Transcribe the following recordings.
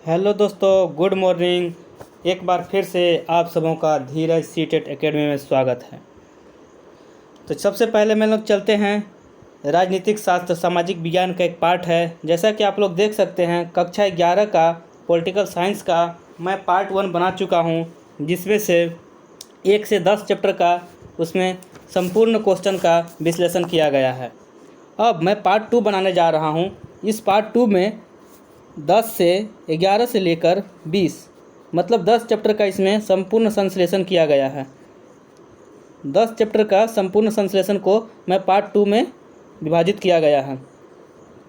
Hello दोस्तों, good morning. एक बार फिर से आप सबों का धीरज सीटेट एकेडमी में स्वागत है। तो सबसे पहले मैं लोग चलते हैं राजनीतिक शास्त्र सामाजिक विज्ञान का एक पार्ट है। जैसा कि आप लोग देख सकते हैं, कक्षा 11 का पॉलिटिकल साइंस का मैं पार्ट 1 बना चुका हूं, जिसमें से 1 से 10 चैप्टर का उसमें संपूर्ण क्वेश्चन का विश्लेषण किया गया है। अब मैं पार्ट 2 बनाने जा रहा हूं। इस पार्ट 2 में 10 से 11 से लेकर 20 मतलब 10 चैप्टर का इसमें संपूर्ण संश्लेषण किया गया है। 10 चैप्टर का संपूर्ण संश्लेषण को मैं पार्ट 2 में विभाजित किया गया है।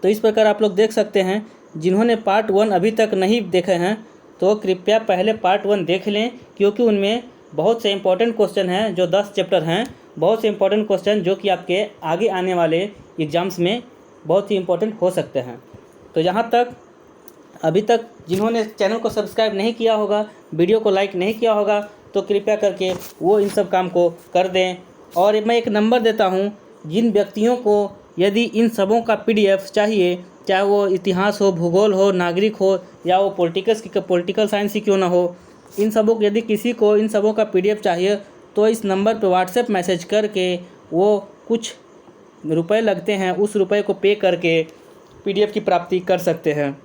तो इस प्रकार आप लोग देख सकते हैं। जिन्होंने पार्ट 1 अभी तक नहीं देखे हैं तो कृपया पहले पार्ट 1 देख लें, क्योंकि उनमें बहुत से इंपॉर्टेंट क्वेश्चन हैं। जो 10 चैप्टर हैं, बहुत से इंपॉर्टेंट क्वेश्चन जो कि आपके आगे आने वाले एग्ज़ाम्स में बहुत ही इंपॉर्टेंट हो सकते हैं। तो यहाँ तक अभी तक जिन्होंने चैनल को सब्सक्राइब नहीं किया होगा, वीडियो को लाइक नहीं किया होगा, तो कृपया करके वो इन सब काम को कर दें। और मैं एक नंबर देता हूँ, जिन व्यक्तियों को यदि इन सबों का PDF चाहिए, चाहे वो इतिहास हो, भूगोल हो, नागरिक हो, या वो पॉलिटिकल साइंस ही क्यों ना हो, इन सबों यदि किसी को इन सबों का PDF चाहिए तो इस नंबर पर व्हाट्सएप मैसेज करके वो कुछ रुपए लगते हैं, उस रुपए को पे करके PDF की प्राप्ति कर सकते हैं।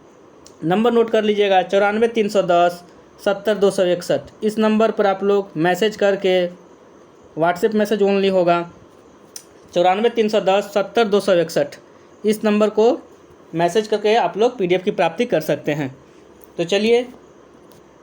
नंबर नोट कर लीजिएगा, 94 310 70 261। इस नंबर पर आप लोग मैसेज करके, व्हाट्सएप मैसेज ओनली होगा, 94 310 70 261। इस नंबर को मैसेज करके आप लोग PDF की प्राप्ति कर सकते हैं। तो चलिए,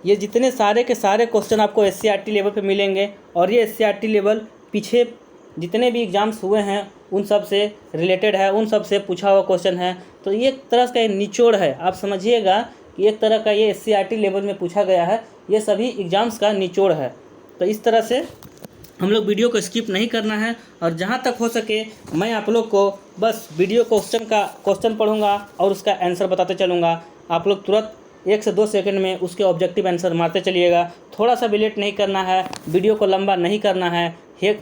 ये जितने सारे के सारे क्वेश्चन आपको SCERT लेवल पे मिलेंगे, और ये SCERT लेवल पीछे जितने भी एग्ज़ाम्स हुए हैं उन सब से रिलेटेड है, उन सब से पूछा हुआ क्वेश्चन है। तो ये एक तरह का निचोड़ है, आप समझिएगा कि एक तरह का ये SCERT लेवल में पूछा गया है। ये सभी एग्ज़ाम्स का निचोड़ है। तो इस तरह से हम लोग वीडियो को स्किप नहीं करना है, और जहाँ तक हो सके मैं आप लोग को बस वीडियो क्वेश्चन पढ़ूँगा और उसका आंसर बताते चलूँगा। आप लोग तुरंत 1 से 2 सेकंड में उसके ऑब्जेक्टिव आंसर मारते चलिएगा। थोड़ा सा भी लेट नहीं करना है, वीडियो को लंबा नहीं करना है।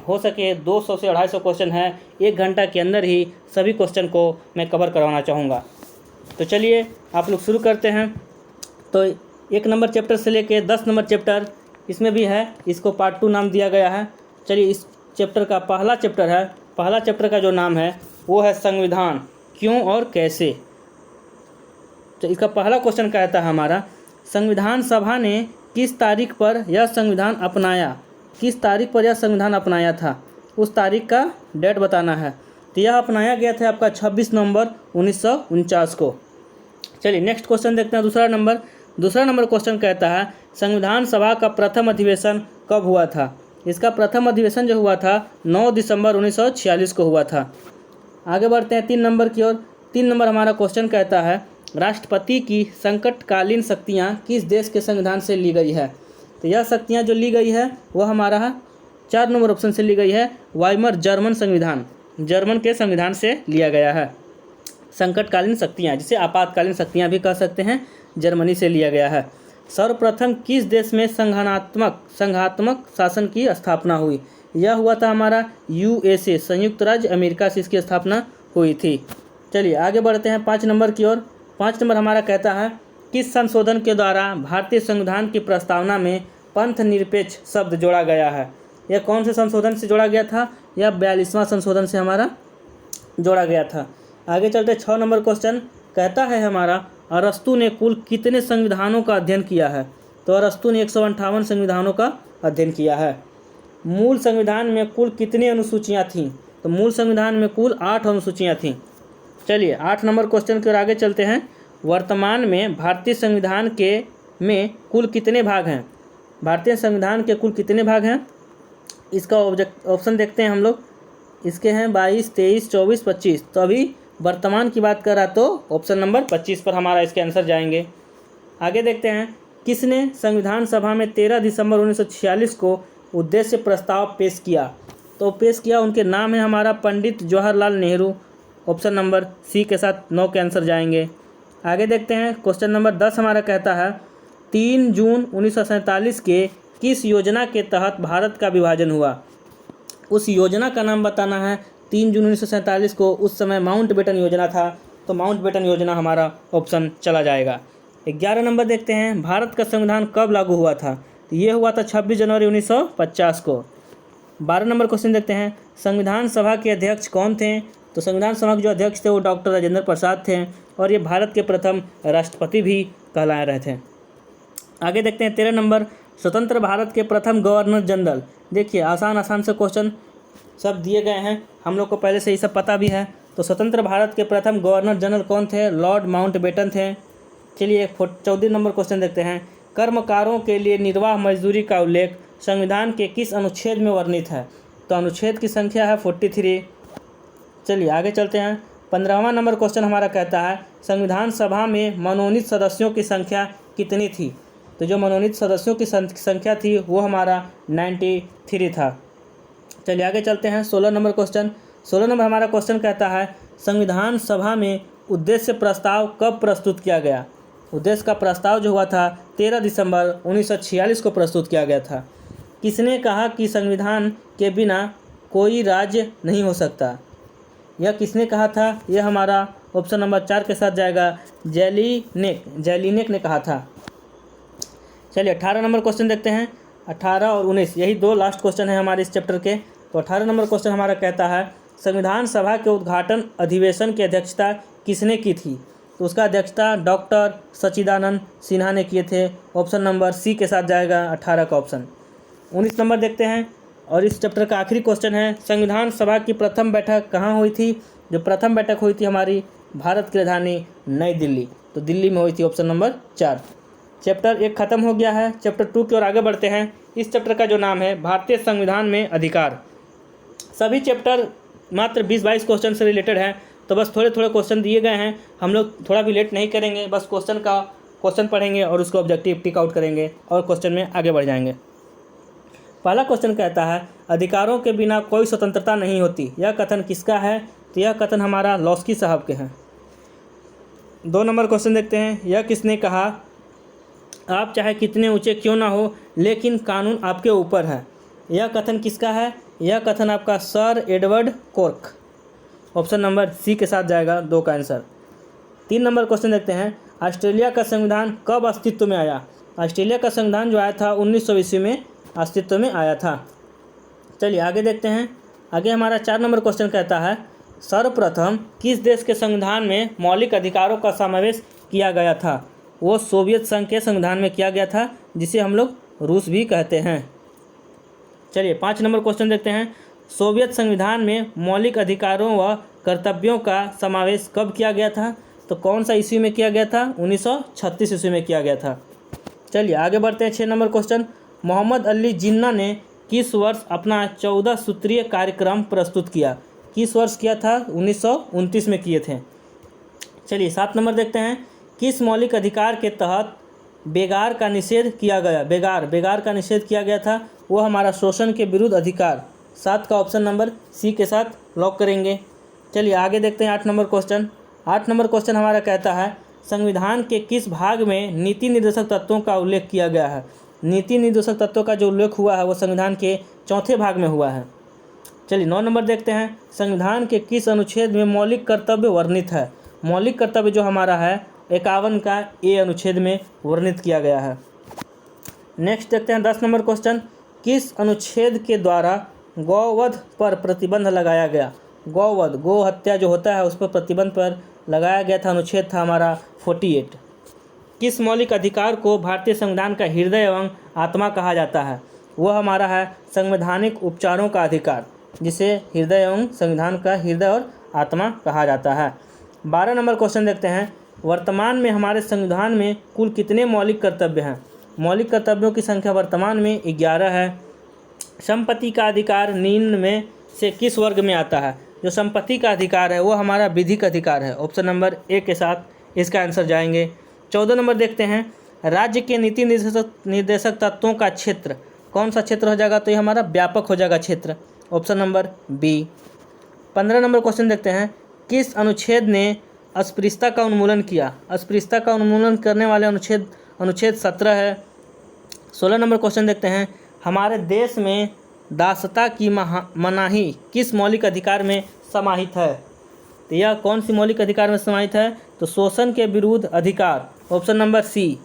हो सके 200 से 250 क्वेश्चन है, 1 घंटा के अंदर ही सभी क्वेश्चन को मैं कवर करवाना चाहूँगा। तो चलिए आप लोग शुरू करते हैं। तो 1 नंबर चैप्टर से लेके 10 नंबर चैप्टर इसमें भी है, इसको पार्ट 2 नाम दिया गया है। चलिए, इस चैप्टर का पहला चैप्टर है। पहला चैप्टर का जो नाम है वो है संविधान, क्यों और कैसे। तो इसका पहला क्वेश्चन कहता है हमारा, संविधान सभा ने किस तारीख पर यह संविधान अपनाया। किस तारीख पर यह संविधान अपनाया था, उस तारीख का डेट बताना है। तो यह अपनाया गया था आपका 26 नवंबर 1949 को। चलिए नेक्स्ट क्वेश्चन देखते हैं। दूसरा नंबर क्वेश्चन कहता है, संविधान सभा का प्रथम अधिवेशन कब हुआ था। इसका प्रथम अधिवेशन जो हुआ था 9 दिसंबर 1946 को हुआ था। आगे बढ़ते हैं 3 नंबर की ओर। 3 नंबर हमारा क्वेश्चन कहता है, राष्ट्रपति की संकटकालीन शक्तियाँ किस देश के संविधान से ली गई है। तो यह शक्तियाँ जो ली गई है वह हमारा 4 नंबर ऑप्शन से ली गई है, वाइमर जर्मन संविधान, जर्मन के संविधान से लिया गया है। संकटकालीन शक्तियाँ, जिसे आपातकालीन शक्तियाँ भी कह सकते हैं, जर्मनी से लिया गया है। सर्वप्रथम किस देश में संघात्मक शासन की स्थापना हुई। यह हुआ था हमारा USA, संयुक्त राज्य अमेरिका से इसकी स्थापना हुई थी। चलिए आगे बढ़ते हैं 5 नंबर की ओर। 5 नंबर हमारा कहता है, किस संशोधन के द्वारा भारतीय संविधान की प्रस्तावना में पंथ निरपेक्ष शब्द जोड़ा गया है। यह कौन से संशोधन से जोड़ा गया था। यह 42वां संशोधन से हमारा जोड़ा गया था। आगे चलते 6 नंबर क्वेश्चन कहता है हमारा, अरस्तु ने कुल कितने संविधानों का अध्ययन किया है। तो अरस्तु ने 158 संविधानों का अध्ययन किया है। मूल संविधान में कुल कितनी अनुसूचियाँ थीं। तो मूल संविधान में कुल 8 अनुसूचियाँ थीं। चलिए 8 नंबर क्वेश्चन की ओर आगे चलते हैं। वर्तमान में भारतीय संविधान में कुल कितने भाग हैं। भारतीय संविधान के कुल कितने भाग हैं, इसका ऑप्शन देखते हैं हम लोग। इसके हैं 22, 23, 24, 25। तो अभी वर्तमान की बात कर रहा तो ऑप्शन नंबर 25 पर हमारा इसके आंसर जाएंगे। आगे देखते हैं, किसने संविधान सभा में 13 दिसंबर 1946 को उद्देश्य प्रस्ताव पेश किया। तो पेश किया, उनके नाम है हमारा Pandit Jawaharlal Nehru. Option number C के साथ 9 के आंसर जाएंगे। आगे देखते हैं क्वेश्चन नंबर 10 हमारा कहता है, 3 जून 1947 के किस योजना के तहत भारत का विभाजन हुआ। उस योजना का नाम बताना है। 3 जून 1947 को उस समय माउंटबेटन योजना था, तो माउंटबेटन योजना हमारा ऑप्शन चला जाएगा। 11 नंबर देखते हैं, भारत का संविधान कब लागू हुआ था? तो ये हुआ था 26 जनवरी 1950 को। 12 नंबर क्वेश्चन देखते हैं, संविधान सभा के अध्यक्ष कौन थे? तो संविधान सभा के जो अध्यक्ष थे वो डॉक्टर राजेंद्र प्रसाद थे और ये भारत के प्रथम राष्ट्रपति भी कहलाए रहे थे। आगे देखते हैं 13 नंबर, स्वतंत्र भारत के प्रथम गवर्नर जनरल। देखिए आसान से क्वेश्चन सब दिए गए हैं, हम लोग को पहले से ही सब पता भी है। तो स्वतंत्र भारत के प्रथम गवर्नर जनरल कौन थे? लॉर्ड माउंटबेटन थे। चलिए 14 नंबर क्वेश्चन देखते हैं, कर्मकारों के लिए निर्वाह मजदूरी का उल्लेख संविधान के किस अनुच्छेद में वर्णित है? तो अनुच्छेद की संख्या है 43। चलिए आगे चलते हैं। 15वां नंबर क्वेश्चन हमारा कहता है, संविधान सभा में मनोनीत सदस्यों की संख्या कितनी थी? तो जो मनोनीत सदस्यों की संख्या थी वो हमारा 93 था। चलिए आगे चलते हैं। 16 नंबर क्वेश्चन। 16 नंबर हमारा क्वेश्चन कहता है, संविधान सभा में उद्देश्य प्रस्ताव कब प्रस्तुत किया गया? उद्देश्य का प्रस्ताव जो हुआ था 13 दिसंबर 1946 को प्रस्तुत किया गया था। किसने कहा कि संविधान के बिना कोई राज्य नहीं हो सकता? यह किसने कहा था? यह हमारा ऑप्शन नंबर 4 के साथ जाएगा, जैलिनेक ने कहा था। चलिए 18 नंबर क्वेश्चन देखते हैं। 18 और 19 यही दो लास्ट क्वेश्चन है हमारे इस चैप्टर के। तो 18 नंबर क्वेश्चन हमारा कहता है, संविधान सभा के उद्घाटन अधिवेशन की अध्यक्षता किसने की थी? तो उसका अध्यक्षता डॉक्टर सच्चिदानंद सिन्हा ने किए थे। ऑप्शन नंबर सी के साथ जाएगा 18 का ऑप्शन। 19 नंबर देखते हैं और इस चैप्टर का आखिरी क्वेश्चन है, संविधान सभा की प्रथम बैठक कहाँ हुई थी? जो प्रथम बैठक हुई थी हमारी भारत की राजधानी नई दिल्ली, तो दिल्ली में हुई थी। Option number 4। चैप्टर 1 खत्म हो गया है। चैप्टर 2 की ओर आगे बढ़ते हैं। इस चैप्टर का जो नाम है भारतीय संविधान में अधिकार। सभी चैप्टर मात्र 20-22 क्वेश्चन से रिलेटेड हैं, तो बस थोड़े थोड़े क्वेश्चन दिए गए हैं। हम लोग थोड़ा भी लेट नहीं करेंगे, बस क्वेश्चन पढ़ेंगे और उसको ऑब्जेक्टिव टिक आउट करेंगे और क्वेश्चन में आगे बढ़ जाएंगे। पहला क्वेश्चन कहता है, अधिकारों के बिना कोई स्वतंत्रता नहीं होती। यह कथन किसका है? तो यह कथन हमारा लॉस्की साहब के हैं। 2 नंबर क्वेश्चन देखते हैं, यह किसने कहा? आप चाहे कितने ऊंचे क्यों ना हो, लेकिन कानून आपके ऊपर है। यह कथन किसका है? यह कथन आपका सर एडवर्ड कॉर्क। ऑप्शन नंबर सी के साथ जाएगा 2 का आंसर। 3 नंबर क्वेश्चन देखते हैं, ऑस्ट्रेलिया का संविधान कब अस्तित्व में आया? ऑस्ट्रेलिया का संविधान जो आया था 1900 ईस्वी में अस्तित्व में आया था। चलिए आगे देखते हैं। आगे हमारा 4 नंबर क्वेश्चन कहता है, सर्वप्रथम किस देश के संविधान में मौलिक अधिकारों का समावेश किया गया था? वो सोवियत संघ के संविधान में किया गया था, जिसे हम लोग रूस भी कहते हैं। चलिए 5 नंबर क्वेश्चन देखते हैं, सोवियत संविधान में मौलिक अधिकारों व कर्तव्यों का समावेश कब किया गया था? तो कौन सा ईस्वी में किया गया था? 1936 ईस्वी में किया गया था। चलिए आगे बढ़ते हैं। 6 नंबर क्वेश्चन, मोहम्मद अली जिन्ना ने किस वर्ष अपना 14 सूत्रीय कार्यक्रम प्रस्तुत किया? किस वर्ष किया था? 1929 में किए थे। चलिए 7 नंबर देखते हैं, किस मौलिक अधिकार के तहत बेगार का निषेध किया गया? बेगार का निषेध किया गया था, वो हमारा शोषण के विरुद्ध अधिकार। 7 का ऑप्शन नंबर सी के साथ लॉक करेंगे। चलिए आगे देखते हैं 8 नंबर क्वेश्चन। 8 नंबर क्वेश्चन हमारा कहता है, संविधान के किस भाग में नीति निर्देशक तत्वों का उल्लेख किया गया है? नीति निर्देशक तत्वों का जो उल्लेख हुआ है वो संविधान के 4थे भाग में हुआ है। चलिए 9 नंबर देखते हैं, संविधान के किस अनुच्छेद में मौलिक कर्तव्य वर्णित है? मौलिक कर्तव्य जो हमारा है 51 का ए अनुच्छेद में वर्णित किया गया है। नेक्स्ट देखते हैं 10 नंबर क्वेश्चन, किस अनुच्छेद के द्वारा गौवध पर प्रतिबंध लगाया गया? गौवध, गौ हत्या जो होता है उस पर प्रतिबंध पर लगाया गया था। अनुच्छेद था हमारा 48। किस मौलिक अधिकार को भारतीय संविधान का हृदय एवं आत्मा कहा जाता है? वह हमारा है संवैधानिक उपचारों का अधिकार, जिसे हृदय एवं संविधान का हृदय और आत्मा कहा जाता है। 12 नंबर क्वेश्चन देखते हैं, वर्तमान में हमारे संविधान में कुल कितने मौलिक कर्तव्य हैं? मौलिक कर्तव्यों की संख्या वर्तमान में 11 है। संपत्ति का अधिकार निम्न में से किस वर्ग में आता है? जो संपत्ति का अधिकार है वो हमारा विधिक अधिकार है। ऑप्शन नंबर ए के साथ इसका आंसर जाएंगे। 14 नंबर देखते हैं, राज्य के नीति निर्देशक तत्वों का क्षेत्र कौन सा क्षेत्र हो जाएगा? तो ये हमारा व्यापक हो जाएगा क्षेत्र। Option number B. 15 नंबर क्वेश्चन देखते हैं, किस अनुच्छेद ने अस्पृश्यता का उन्मूलन किया? अस्पृश्यता का उन्मूलन करने वाले अनुच्छेद 17 है। 16 नंबर क्वेश्चन देखते हैं, हमारे देश में दासता की मनाही किस मौलिक अधिकार में समाहित है? तो यह कौन सी मौलिक अधिकार में समाहित है? तो शोषण के विरुद्ध अधिकार। Option number C.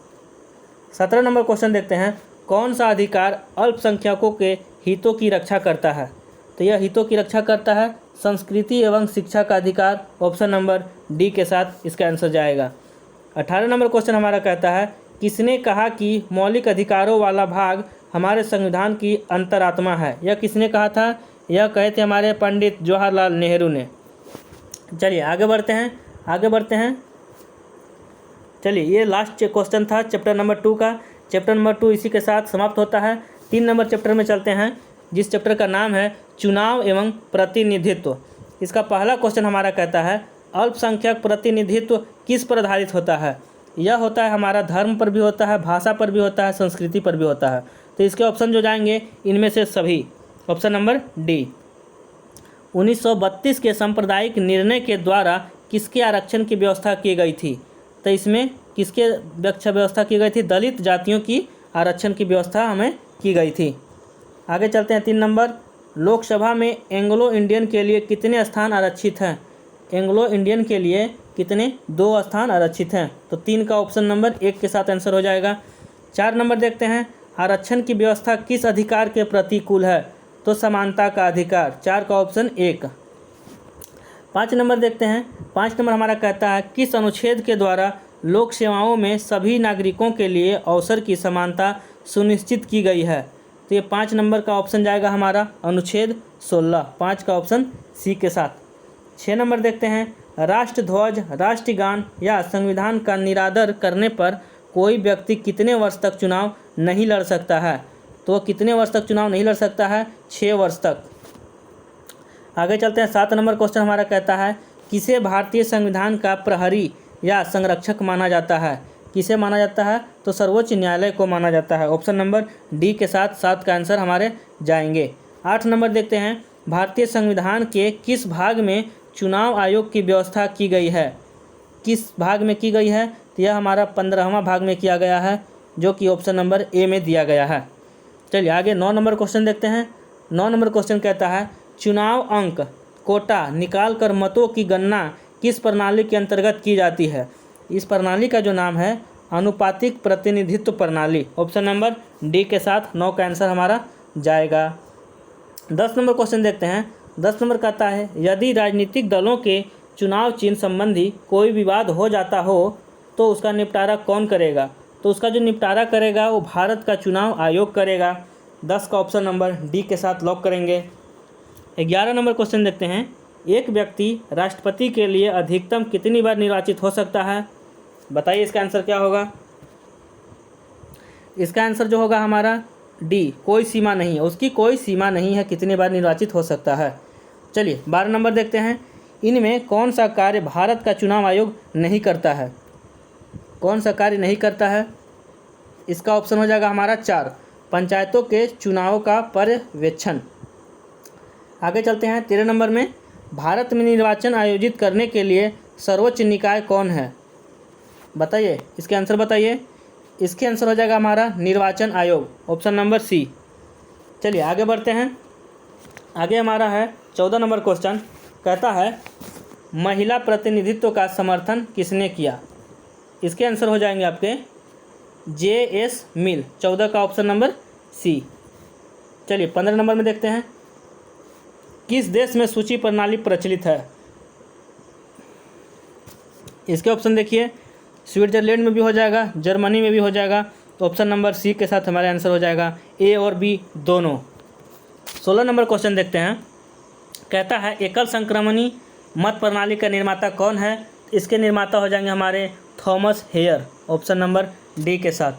17 नंबर क्वेश्चन देखते हैं, कौन सा अधिकार अल्पसंख्यकों के हितों की रक्षा करता है? तो यह हितों की रक्षा करता है संस्कृति एवं शिक्षा का अधिकार, ऑप्शन नंबर डी के साथ इसका आंसर जाएगा। 18 नंबर क्वेश्चन हमारा कहता है, किसने कहा कि मौलिक अधिकारों वाला भाग हमारे संविधान की अंतरात्मा है? यह किसने कहा था? यह कहे थे हमारे पंडित जवाहरलाल नेहरू ने। चलिए आगे बढ़ते हैं। चलिए ये लास्ट क्वेश्चन था चैप्टर नंबर 2 का। चैप्टर नंबर 2 इसी के साथ समाप्त होता है। 3 नंबर चैप्टर में चलते हैं, जिस चैप्टर का नाम है चुनाव एवं प्रतिनिधित्व। इसका पहला क्वेश्चन हमारा कहता है, अल्पसंख्यक प्रतिनिधित्व किस पर आधारित होता है? यह होता है हमारा धर्म पर भी होता है, भाषा पर भी होता है, संस्कृति पर भी होता है। तो इसके ऑप्शन जो जाएंगे इनमें से सभी, ऑप्शन नंबर डी। 1932 के सांप्रदायिक निर्णय के द्वारा किसके आरक्षण की व्यवस्था की गई थी? तो इसमें किसके व्यवस्था की गई थी? दलित जातियों की आरक्षण की व्यवस्था हमें की गई थी। आगे चलते हैं 3 नंबर, लोकसभा में एंग्लो इंडियन के लिए कितने स्थान आरक्षित हैं? एंग्लो इंडियन के लिए कितने? 2 स्थान आरक्षित हैं। तो 3 का ऑप्शन नंबर 1 के साथ आंसर हो जाएगा। 4 नंबर देखते हैं, आरक्षण की व्यवस्था किस अधिकार के प्रतिकूल है? तो समानता का अधिकार, 4 का ऑप्शन 1। 5 नंबर देखते हैं, 5 नंबर हमारा कहता है, किस अनुच्छेद के द्वारा लोक सेवाओं में सभी नागरिकों के लिए अवसर की समानता सुनिश्चित की गई है? तो ये 5 नंबर का ऑप्शन जाएगा हमारा अनुच्छेद 16, 5 का ऑप्शन सी के साथ। 6 नंबर देखते हैं, राष्ट्रध्वज, राष्ट्रगान या संविधान का निरादर करने पर कोई व्यक्ति कितने वर्ष तक चुनाव नहीं लड़ सकता है? तो कितने वर्ष तक चुनाव नहीं लड़ सकता है? 6 वर्ष तक। आगे चलते हैं, 7 नंबर क्वेश्चन हमारा कहता है, किसे भारतीय संविधान का प्रहरी या संरक्षक माना जाता है? किसे माना जाता है? तो सर्वोच्च न्यायालय को माना जाता है। ऑप्शन नंबर डी के साथ 7 का आंसर हमारे जाएंगे। 8 नंबर देखते हैं, भारतीय संविधान के किस भाग में चुनाव आयोग की व्यवस्था की गई है? किस भाग में की गई है? तो यह हमारा 15वां भाग में किया गया है, जो कि ऑप्शन नंबर ए में दिया गया है। चलिए आगे 9 नंबर क्वेश्चन देखते हैं। 9 नंबर क्वेश्चन कहता है, चुनाव अंक कोटा निकाल कर मतों की गणना किस प्रणाली के अंतर्गत की जाती है? इस प्रणाली का जो नाम है अनुपातिक प्रतिनिधित्व प्रणाली। ऑप्शन नंबर डी के साथ 9 का आंसर हमारा जाएगा। 10 नंबर क्वेश्चन देखते हैं। 10 नंबर कहता है, यदि राजनीतिक दलों के चुनाव चिन्ह संबंधी कोई विवाद हो जाता हो तो उसका निपटारा कौन करेगा? तो उसका जो निपटारा करेगा वो भारत का चुनाव आयोग करेगा। 10 का ऑप्शन नंबर डी के साथ लॉक करेंगे। 11 नंबर क्वेश्चन देखते हैं, एक व्यक्ति राष्ट्रपति के लिए अधिकतम कितनी बार निर्वाचित हो सकता है? बताइए इसका आंसर क्या होगा? इसका आंसर जो होगा हमारा डी, कोई सीमा नहीं है, उसकी कोई सीमा नहीं है कितनी बार निर्वाचित हो सकता है। चलिए 12 नंबर देखते हैं, इनमें कौन सा कार्य भारत का चुनाव आयोग नहीं करता है? कौन सा कार्य नहीं करता है? इसका ऑप्शन हो जाएगा हमारा 4, पंचायतों के चुनाव का पर्यवेक्षण। आगे चलते हैं 13 नंबर में, भारत में निर्वाचन आयोजित करने के लिए सर्वोच्च निकाय कौन है? बताइए इसके आंसर बताइए। इसके आंसर हो जाएगा हमारा निर्वाचन आयोग, ऑप्शन नंबर सी। चलिए आगे बढ़ते हैं। आगे हमारा है 14 नंबर क्वेश्चन, कहता है महिला प्रतिनिधित्व का समर्थन किसने किया? इसके आंसर हो जाएंगे आपके जे.एस. मिल, 14 का ऑप्शन नंबर सी। चलिए 15 नंबर में देखते हैं, किस देश में सूची प्रणाली प्रचलित है? इसके ऑप्शन देखिए, स्विट्जरलैंड में भी हो जाएगा, जर्मनी में भी हो जाएगा। तो ऑप्शन नंबर सी के साथ हमारे आंसर हो जाएगा ए और बी दोनों। 16 नंबर क्वेश्चन देखते हैं, कहता है एकल संक्रमणी मत प्रणाली का निर्माता कौन है? इसके निर्माता हो जाएंगे हमारे Thomas Hare, option number D के साथ।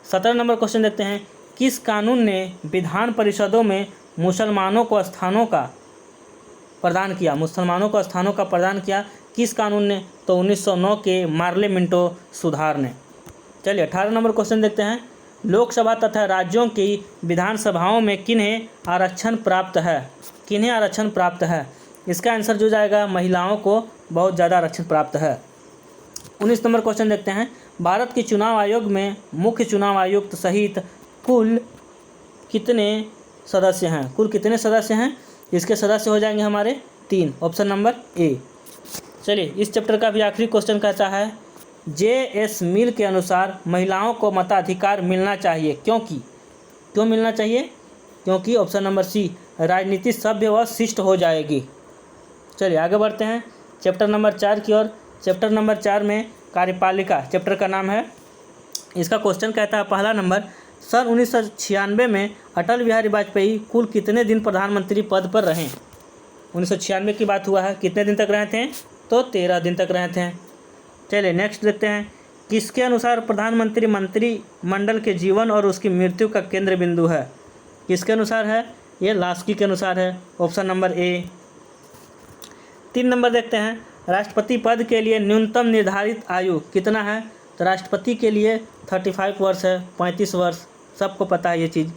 17 नंबर क्वेश्चन देखते हैं, किस कानून ने विधान परिषदों में मुसलमानों को स्थानों का प्रदान किया? मुसलमानों को स्थानों का प्रदान किया किस कानून ने? तो 1909 के मार्ले मिंटो सुधार ने। चलिए 18 नंबर क्वेश्चन देखते हैं, लोकसभा तथा राज्यों की विधानसभाओं में किन्हें आरक्षण प्राप्त है? किन्हें आरक्षण प्राप्त है? इसका आंसर जो जाएगा महिलाओं को बहुत ज़्यादा आरक्षण प्राप्त है। 19 नंबर क्वेश्चन देखते हैं, भारत के चुनाव आयोग में मुख्य चुनाव आयुक्त सहित कुल कितने सदस्य हैं? कुल कितने सदस्य हैं? इसके सदस्य हो जाएंगे हमारे 3, ऑप्शन नंबर ए। चलिए इस चैप्टर का भी आखिरी क्वेश्चन कहता है, J.S. मिल के अनुसार महिलाओं को मताधिकार मिलना चाहिए क्यों मिलना चाहिए? क्योंकि ऑप्शन नंबर सी, राजनीति सभ्य व शिष्ट हो जाएगी। चलिए आगे बढ़ते हैं चैप्टर नंबर 4 की ओर। चैप्टर नंबर 4 में कार्यपालिका चैप्टर का नाम है। इसका क्वेश्चन कहता है पहला नंबर, सन 1996 में अटल बिहारी वाजपेयी कुल कितने दिन प्रधानमंत्री पद पर रहे? 1996 की बात हुआ है, कितने दिन तक रहे थे? तो 13 दिन तक रहे थे। चलिए नेक्स्ट देखते हैं, किसके अनुसार प्रधानमंत्री मंत्रिमंडल के जीवन और उसकी मृत्यु का केंद्र बिंदु है? किसके अनुसार है? ये लास्की के अनुसार है, ऑप्शन नंबर ए। 3 नंबर देखते हैं, राष्ट्रपति पद के लिए न्यूनतम निर्धारित आयु कितना है? तो राष्ट्रपति के लिए 35 वर्ष है, 35 वर्ष, सबको पता है ये चीज़।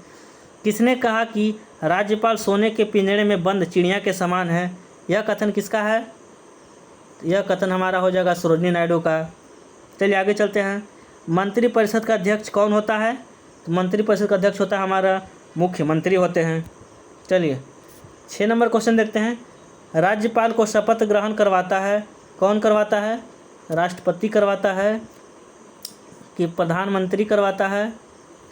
किसने कहा कि राज्यपाल सोने के पिंजरे में बंद चिड़िया के समान है? यह कथन किसका है? यह कथन हमारा हो जाएगा सरोजिनी नायडू का। चलिए आगे चलते हैं, मंत्रिपरिषद का अध्यक्ष कौन होता है? तो मंत्रिपरिषद का अध्यक्ष होता है हमारा मुख्यमंत्री होते हैं। चलिए 6 नंबर क्वेश्चन देखते हैं, राज्यपाल को शपथ ग्रहण करवाता है कौन करवाता है? राष्ट्रपति करवाता है कि प्रधानमंत्री करवाता है?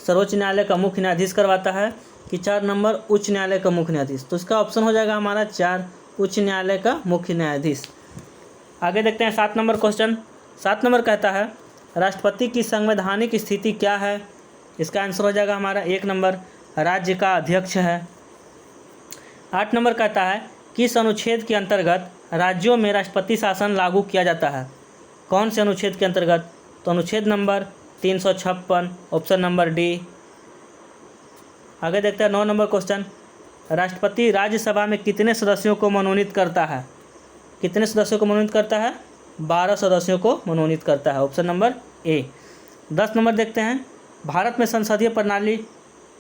सर्वोच्च न्यायालय का मुख्य न्यायाधीश करवाता है कि 4 नंबर उच्च न्यायालय का मुख्य न्यायाधीश? तो इसका ऑप्शन हो जाएगा हमारा 4, उच्च न्यायालय का मुख्य न्यायाधीश। आगे देखते हैं 7 नंबर क्वेश्चन। 7 नंबर कहता है, राष्ट्रपति की संवैधानिक स्थिति क्या है? इसका आंसर हो जाएगा हमारा 1 नंबर, राज्य का अध्यक्ष है। 8 नंबर कहता है, किस अनुच्छेद के अंतर्गत राज्यों में राष्ट्रपति शासन लागू किया जाता है? कौन से अनुच्छेद के अंतर्गत? तो अनुच्छेद नंबर 356, ऑप्शन नंबर डी। आगे देखते हैं 9 नंबर क्वेश्चन, राष्ट्रपति राज्यसभा में कितने सदस्यों को मनोनीत करता है? कितने सदस्यों को मनोनीत करता है? 12 सदस्यों को मनोनीत करता है, ऑप्शन नंबर ए। 10 नंबर देखते हैं, भारत में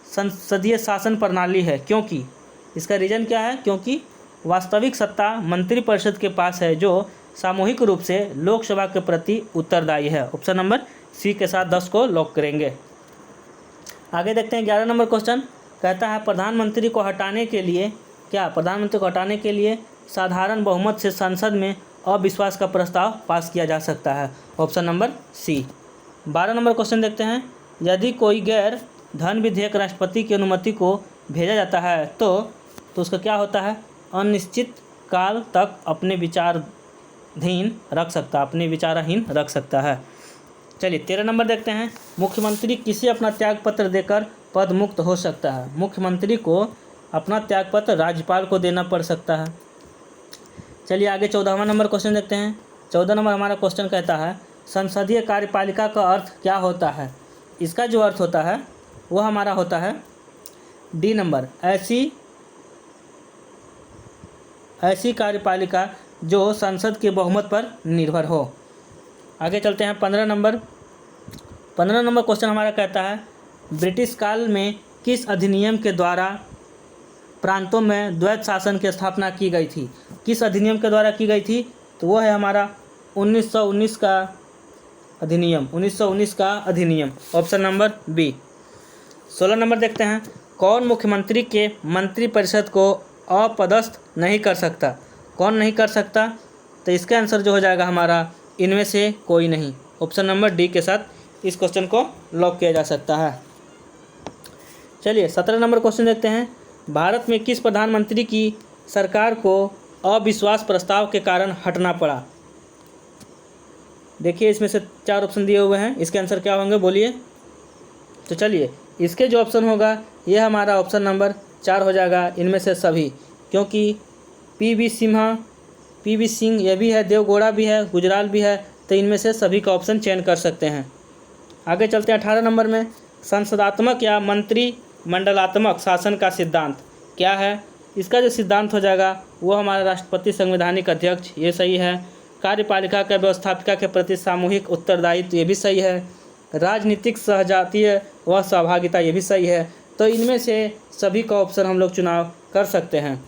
संसदीय शासन प्रणाली है क्योंकि? इसका रीज़न क्या है? क्योंकि वास्तविक सत्ता मंत्रिपरिषद के पास है जो सामूहिक रूप से लोकसभा के प्रति उत्तरदायी है, ऑप्शन नंबर सी के साथ 10 को लॉक करेंगे। आगे देखते हैं 11 नंबर क्वेश्चन, कहता है प्रधानमंत्री को हटाने के लिए क्या? प्रधानमंत्री को हटाने के लिए साधारण बहुमत से संसद में अविश्वास का प्रस्ताव पास किया जा सकता है, ऑप्शन नंबर सी। 12 नंबर क्वेश्चन देखते हैं, यदि कोई गैर धन विधेयक राष्ट्रपति की अनुमति को भेजा जाता है तो उसका क्या होता है? अनिश्चित काल तक अपने विचाराधीन रख सकता है। चलिए 13 नंबर देखते हैं, मुख्यमंत्री किसे अपना त्यागपत्र देकर पद मुक्त हो सकता है? मुख्यमंत्री को अपना त्यागपत्र राज्यपाल को देना पड़ सकता है। चलिए आगे 14वां नंबर क्वेश्चन देखते हैं। 14 नंबर हमारा क्वेश्चन कहता है, संसदीय कार्यपालिका का अर्थ क्या होता है? इसका जो अर्थ होता है वह हमारा होता है डी नंबर, ऐसी कार्यपालिका जो संसद के बहुमत पर निर्भर हो। आगे चलते हैं 15 नंबर क्वेश्चन हमारा कहता है, ब्रिटिश काल में किस अधिनियम के द्वारा प्रांतों में द्वैत शासन की स्थापना की गई थी? किस अधिनियम के द्वारा की गई थी? तो वो है हमारा 1919 का अधिनियम, ऑप्शन नंबर बी। 16 नंबर देखते हैं, कौन मुख्यमंत्री के मंत्रिपरिषद को अपदस्थ नहीं कर सकता? कौन नहीं कर सकता? तो इसका आंसर जो हो जाएगा हमारा इनमें से कोई नहीं, ऑप्शन नंबर डी के साथ इस क्वेश्चन को लॉक किया जा सकता है। चलिए 17 नंबर क्वेश्चन देखते हैं, भारत में किस प्रधानमंत्री की सरकार को अविश्वास प्रस्ताव के कारण हटना पड़ा? देखिए इसमें से 4 ऑप्शन दिए हुए हैं, इसके आंसर क्या होंगे बोलिए? तो चलिए इसके जो ऑप्शन होगा ये हमारा ऑप्शन नंबर 4 हो जाएगा, इनमें से सभी, क्योंकि पी.वी. सिंह ये भी है, देवगौड़ा भी है, गुजराल भी है, तो इनमें से सभी का ऑप्शन चयन कर सकते हैं। आगे चलते हैं 18 नंबर में, संसदात्मक या मंत्रिमंडलात्मक शासन का सिद्धांत क्या है? इसका जो सिद्धांत हो जाएगा वो हमारा राष्ट्रपति संवैधानिक अध्यक्ष, ये सही है। कार्यपालिका के व्यवस्थापिका के प्रति सामूहिक उत्तरदायित्व, ये भी सही है। राजनीतिक सहजातीय व सहभागिता, ये भी सही है। तो इनमें से सभी का ऑप्शन हम लोग चुनाव कर सकते हैं।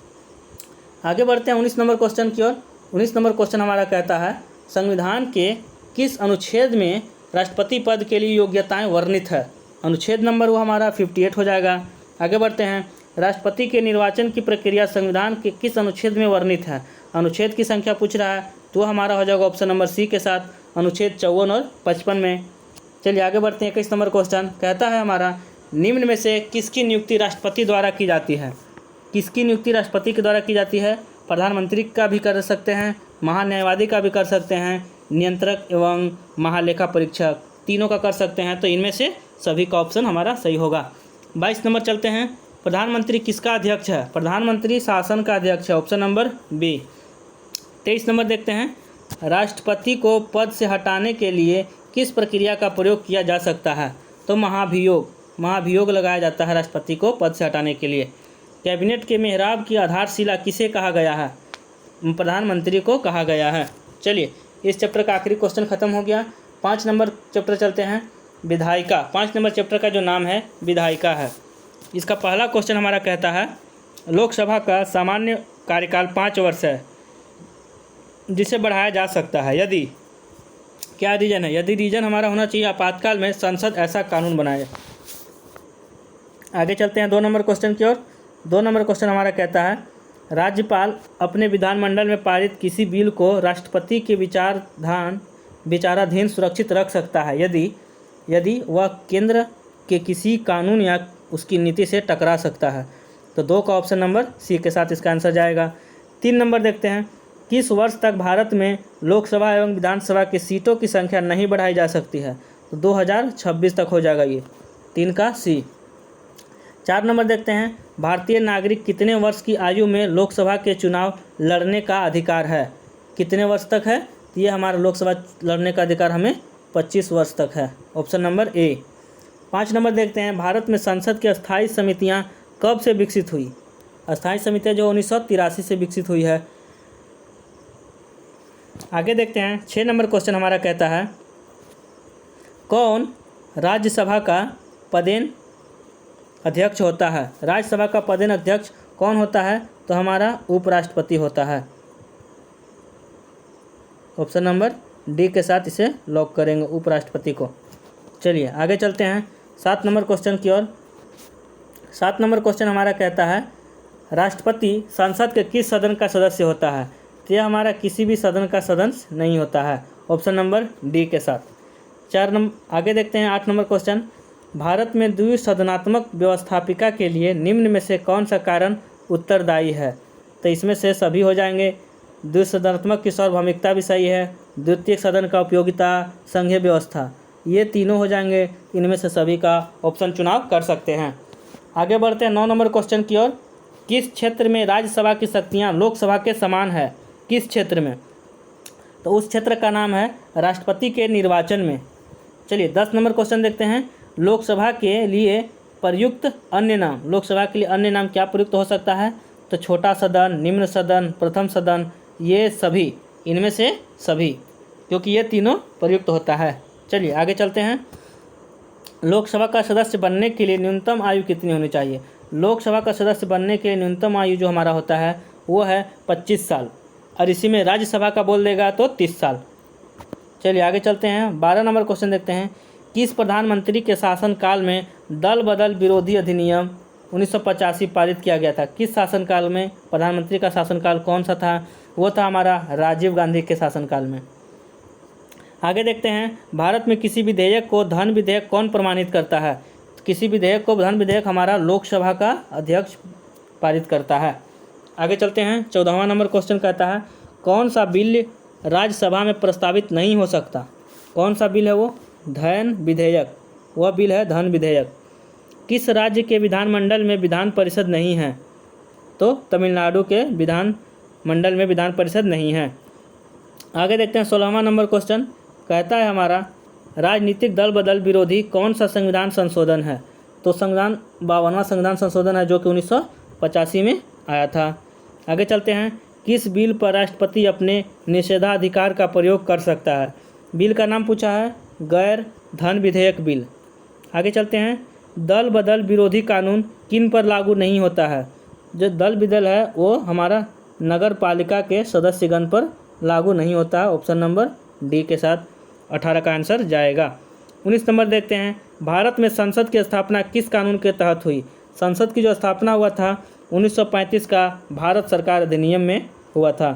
आगे बढ़ते हैं 19 नंबर क्वेश्चन की ओर। 19 नंबर क्वेश्चन हमारा कहता है, संविधान के किस अनुच्छेद में राष्ट्रपति पद के लिए योग्यताएं वर्णित है? अनुच्छेद नंबर वो हमारा 58 हो जाएगा। आगे बढ़ते हैं, राष्ट्रपति के निर्वाचन की प्रक्रिया संविधान के किस अनुच्छेद में वर्णित है? अनुच्छेद की संख्या पूछ रहा है तो हमारा हो जाएगा ऑप्शन नंबर सी के साथ अनुच्छेद 54 और 55 में। चलिए आगे बढ़ते हैं। 21 नंबर क्वेश्चन कहता है हमारा, निम्न में से किसकी नियुक्ति राष्ट्रपति द्वारा की जाती है? किसकी नियुक्ति राष्ट्रपति के द्वारा की जाती है? प्रधानमंत्री का भी कर सकते हैं, महान्यायवादी का भी कर सकते हैं, नियंत्रक एवं महालेखा परीक्षक, तीनों का कर सकते हैं। तो इनमें से सभी का ऑप्शन हमारा सही होगा। 22 नंबर चलते हैं। प्रधानमंत्री किसका अध्यक्ष है? प्रधानमंत्री शासन का अध्यक्ष है, ऑप्शन नंबर बी। 23 नंबर देखते हैं। राष्ट्रपति को पद से हटाने के लिए किस प्रक्रिया का प्रयोग किया जा सकता है? तो महाभियोग लगाया जाता है राष्ट्रपति को पद से हटाने के लिए। कैबिनेट के मेहराब की आधारशिला किसे कहा गया है? प्रधानमंत्री को कहा गया है। चलिए इस चैप्टर का आखिरी क्वेश्चन खत्म हो गया। 5 नंबर चैप्टर चलते हैं, विधायिका। 5 नंबर चैप्टर का जो नाम है विधायिका है। इसका पहला क्वेश्चन हमारा कहता है, लोकसभा का सामान्य कार्यकाल 5 वर्ष है, जिसे बढ़ाया जा सकता है यदि, क्या रीजन है? यदि रीजन हमारा होना चाहिए आपातकाल में संसद ऐसा कानून बनाए। आगे चलते हैं 2 नंबर क्वेश्चन की ओर। 2 नंबर क्वेश्चन हमारा कहता है, राज्यपाल अपने विधानमंडल में पारित किसी बिल को राष्ट्रपति के विचाराधीन सुरक्षित रख सकता है यदि वह केंद्र के किसी कानून या उसकी नीति से टकरा सकता है। तो 2 का ऑप्शन नंबर सी के साथ इसका आंसर जाएगा। 3 नंबर देखते हैं, किस वर्ष तक भारत में लोकसभा एवं विधानसभा की सीटों की संख्या नहीं बढ़ाई जा सकती है? तो 2026 तक हो जाएगा ये, 3 का सी। 4 नंबर देखते हैं, भारतीय नागरिक कितने वर्ष की आयु में लोकसभा के चुनाव लड़ने का अधिकार है? कितने वर्ष तक है? तो ये हमारा लोकसभा लड़ने का अधिकार हमें 25 वर्ष तक है, ऑप्शन नंबर ए। 5 नंबर देखते हैं, भारत में संसद की स्थायी समितियां कब से विकसित हुई? स्थायी समितियां जो 1983 से विकसित हुई है। आगे देखते हैं 6 नंबर क्वेश्चन हमारा कहता है, कौन राज्यसभा का पदेन अध्यक्ष होता है? राज्यसभा का पदेन अध्यक्ष कौन होता है? तो हमारा उपराष्ट्रपति होता है, ऑप्शन नंबर डी के साथ इसे लॉक करेंगे, उपराष्ट्रपति को। चलिए आगे चलते हैं 7 नंबर क्वेश्चन की ओर। 7 नंबर क्वेश्चन हमारा कहता है, राष्ट्रपति संसद के किस सदन का सदस्य होता है? तो यह हमारा किसी भी सदन का सदस्य नहीं होता है, ऑप्शन नंबर डी के साथ। 4 नंबर आगे देखते हैं 8 नंबर क्वेश्चन, भारत में द्विसदनात्मक व्यवस्थापिका के लिए निम्न में से कौन सा कारण उत्तरदायी है? तो इसमें से सभी हो जाएंगे। द्विसदनात्मक की सार्वभौमिकता भी सही है, द्वितीय सदन का उपयोगिता, संघीय व्यवस्था, ये तीनों हो जाएंगे। इनमें से सभी का ऑप्शन चुनाव कर सकते हैं। आगे बढ़ते हैं 9 नंबर क्वेश्चन की ओर। किस क्षेत्र में राज्यसभा की शक्तियाँ लोकसभा के समान है? किस क्षेत्र में? तो उस क्षेत्र का नाम है राष्ट्रपति के निर्वाचन में। चलिए 10 नंबर क्वेश्चन देखते हैं, लोकसभा के लिए प्रयुक्त अन्य नाम। लोकसभा के लिए अन्य नाम क्या प्रयुक्त हो सकता है? तो छोटा सदन, निम्न सदन, प्रथम सदन, ये सभी, इनमें से सभी, क्योंकि ये तीनों प्रयुक्त होता है। चलिए आगे चलते हैं, लोकसभा का सदस्य बनने के लिए न्यूनतम आयु कितनी होनी चाहिए? लोकसभा का सदस्य बनने के लिए न्यूनतम आयु जो हमारा होता है वो है 25 साल, और इसी में राज्यसभा का बोल देगा तो 30 साल। चलिए आगे चलते हैं 12 नंबर क्वेश्चन देखते हैं, किस प्रधानमंत्री के शासनकाल में दल बदल विरोधी अधिनियम 1985 पारित किया गया था? किस शासनकाल में? प्रधानमंत्री का शासनकाल कौन सा था? वो था हमारा राजीव गांधी के शासनकाल में। आगे देखते हैं, भारत में किसी विधेयक को धन विधेयक कौन प्रमाणित करता है? किसी विधेयक को धन विधेयक हमारा लोकसभा का अध्यक्ष पारित करता है। आगे चलते हैं 14वां नंबर क्वेश्चन कहता है, कौन सा बिल राज्यसभा में प्रस्तावित नहीं हो सकता? कौन सा बिल है वो? धन विधेयक, वह बिल है धन विधेयक। किस राज्य के विधानमंडल में विधान परिषद नहीं है? तो तमिलनाडु के विधान मंडल में विधान परिषद नहीं है। आगे देखते हैं 16वां नंबर क्वेश्चन कहता है हमारा, राजनीतिक दल बदल विरोधी कौन सा संविधान संशोधन है? तो संविधान 52वां संविधान संशोधन है, जो कि 1985 में आया था। आगे चलते हैं, किस बिल पर राष्ट्रपति अपने निषेधाधिकार का प्रयोग कर सकता है? बिल का नाम पूछा है, गैर धन विधेयक बिल। आगे चलते हैं, दल बदल विरोधी कानून किन पर लागू नहीं होता है? जो दल बदल है वो हमारा नगर पालिका के सदस्यगण पर लागू नहीं होता है, ऑप्शन नंबर डी के साथ 18 का आंसर जाएगा। 19 नंबर देखते हैं, भारत में संसद की स्थापना किस कानून के तहत हुई? संसद की जो स्थापना हुआ था 1935 का भारत सरकार अधिनियम में हुआ था।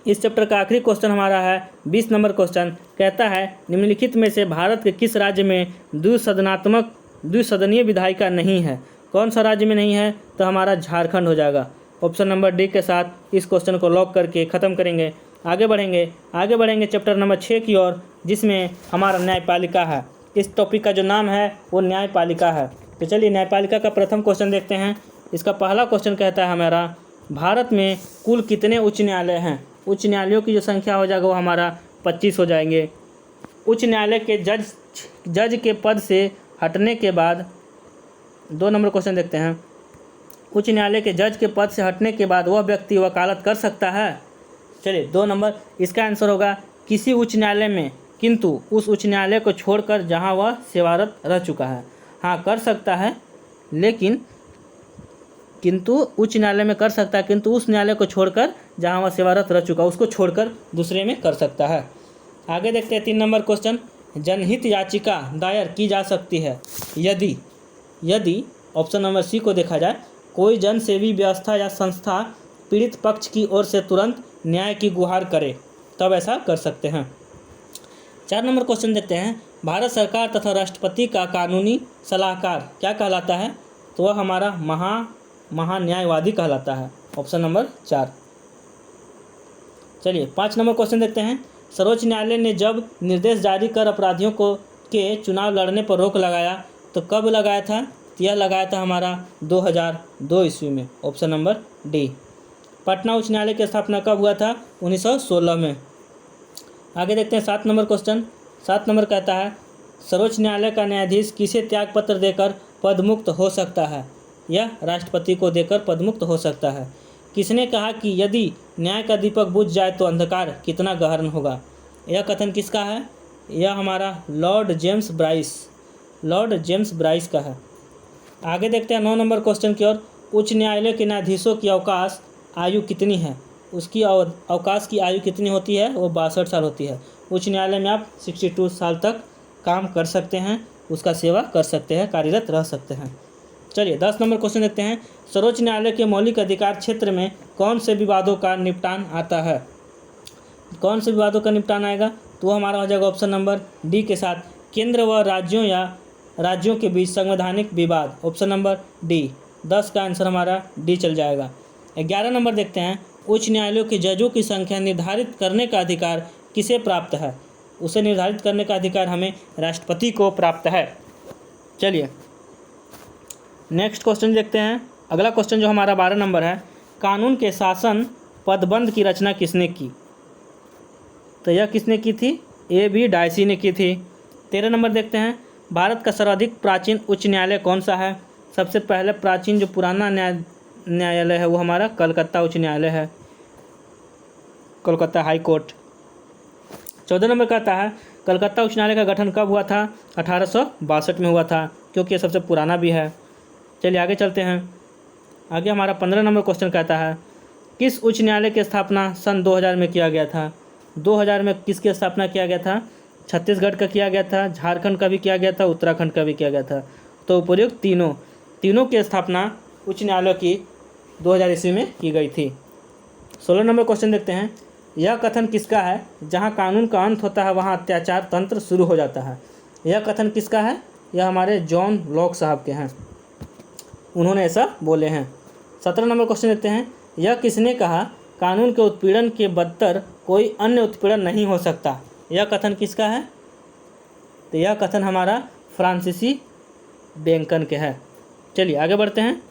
इस चैप्टर का आखिरी क्वेश्चन हमारा है 20 नंबर क्वेश्चन। कहता है निम्नलिखित में से भारत के किस राज्य में द्विसदनीय विधायिका नहीं है? कौन सा राज्य में नहीं है? तो हमारा झारखंड हो जाएगा। ऑप्शन नंबर डी के साथ इस क्वेश्चन को लॉक करके ख़त्म करेंगे। आगे बढ़ेंगे चैप्टर नंबर 6 की ओर, जिसमें हमारा न्यायपालिका है। इस टॉपिक का जो नाम है वो न्यायपालिका है। तो चलिए न्यायपालिका का प्रथम क्वेश्चन देखते हैं। इसका पहला क्वेश्चन कहता है हमारा, भारत में कुल कितने उच्च न्यायालय हैं? उच्च न्यायालयों की जो संख्या हो जाएगा वो हमारा 25 हो जाएंगे। उच्च न्यायालय के जज के पद से हटने के बाद 2 नंबर क्वेश्चन देखते हैं। उच्च न्यायालय के जज के पद से हटने के बाद वह व्यक्ति वकालत कर सकता है? चलिए 2 नंबर इसका आंसर होगा किसी उच्च न्यायालय में, किंतु उस उच्च न्यायालय को छोड़कर जहां वह सेवारत रह चुका है। हाँ, कर सकता है, लेकिन किंतु उच्च न्यायालय में कर सकता है, किंतु उस न्यायालय को छोड़कर जहां वह सेवारत रह चुका उसको छोड़कर दूसरे में कर सकता है। आगे देखते हैं 3 नंबर क्वेश्चन। जनहित याचिका दायर की जा सकती है यदि ऑप्शन नंबर सी को देखा जाए, कोई जनसेवी व्यवस्था या संस्था पीड़ित पक्ष की ओर से तुरंत न्याय की गुहार करे, तब ऐसा कर सकते हैं। 4 नंबर क्वेश्चन देखते हैं। भारत सरकार तथा राष्ट्रपति का कानूनी सलाहकार क्या कहलाता है? तो वह हमारा महान्यायवादी कहलाता है। Option number 4। चलिए 5 नंबर क्वेश्चन देखते हैं। सर्वोच्च न्यायालय ने जब निर्देश जारी कर अपराधियों के चुनाव लड़ने पर रोक लगाया तो कब लगाया था? तो यह लगाया था हमारा 2002 ईस्वी में। Option number D. पटना उच्च न्यायालय की स्थापना कब हुआ था? 1916 में। आगे देखते हैं 7 नंबर क्वेश्चन। 7 नंबर कहता है सर्वोच्च न्यायालय का न्यायाधीश किसे त्यागपत्र देकर पदमुक्त हो सकता है? यह राष्ट्रपति को देकर पदमुक्त हो सकता है। किसने कहा कि यदि न्याय का दीपक बुझ जाए तो अंधकार कितना गहन होगा? यह कथन किसका है? यह हमारा लॉर्ड जेम्स ब्राइस का है। आगे देखते हैं 9 नंबर क्वेश्चन की ओर। उच्च न्यायालय के न्यायाधीशों की अवकाश आयु कितनी है? उसकी अवकाश की आयु कितनी होती है? वो 62 साल होती है। उच्च न्यायालय में आप 62 साल तक काम कर सकते हैं, उसका सेवा कर सकते हैं, कार्यरत रह सकते हैं। चलिए 10 नंबर क्वेश्चन देखते हैं। सर्वोच्च न्यायालय के मौलिक अधिकार क्षेत्र में कौन से विवादों का निपटान आता है? कौन से विवादों का निपटान आएगा? तो हमारा हो जाएगा ऑप्शन नंबर डी के साथ केंद्र व राज्यों के बीच संवैधानिक विवाद। Option number D. 10 का आंसर हमारा डी चल जाएगा। 11 नंबर देखते हैं। उच्च न्यायालयों के जजों की संख्या निर्धारित करने का अधिकार किसे प्राप्त है? उसे निर्धारित करने का अधिकार हमें राष्ट्रपति को प्राप्त है। चलिए नेक्स्ट क्वेश्चन देखते हैं। अगला क्वेश्चन जो हमारा 12 नंबर है, कानून के शासन पदबंध की रचना किसने की? तो यह किसने की थी? A.B. डायसी ने की थी। 13 नंबर देखते हैं। भारत का सर्वाधिक प्राचीन उच्च न्यायालय कौन सा है? सबसे पहले प्राचीन जो पुराना न्यायालय है वो हमारा कलकत्ता उच्च न्यायालय है, कोलकाता हाई कोर्ट। 14 नंबर कहता है कलकत्ता उच्च न्यायालय का गठन कब हुआ था? 1862 में हुआ था, क्योंकि ये सबसे पुराना भी है। चलिए आगे चलते हैं। आगे हमारा 15 नंबर क्वेश्चन कहता है किस उच्च न्यायालय की स्थापना सन 2000 में किया गया था? 2000 में किसकी स्थापना किया गया था? छत्तीसगढ़ का किया गया था, झारखंड का भी किया गया था, उत्तराखंड का भी किया गया था। तो उपयुक्त तीनों की स्थापना उच्च न्यायालय की 2000 ईस्वी में की गई थी। 16 नंबर क्वेश्चन देखते हैं। यह कथन किसका है? जहाँ कानून का अंत होता है वहाँ अत्याचार तंत्र शुरू हो जाता है। यह कथन किसका है? यह हमारे जॉन लॉक साहब के हैं, उन्होंने ऐसा बोले हैं। 17 नंबर क्वेश्चन देखते हैं। यह किसने कहा कानून के उत्पीड़न के बदतर कोई अन्य उत्पीड़न नहीं हो सकता? यह कथन किसका है? तो यह कथन हमारा फ्रांसीसी बेंकन के है। चलिए आगे बढ़ते हैं।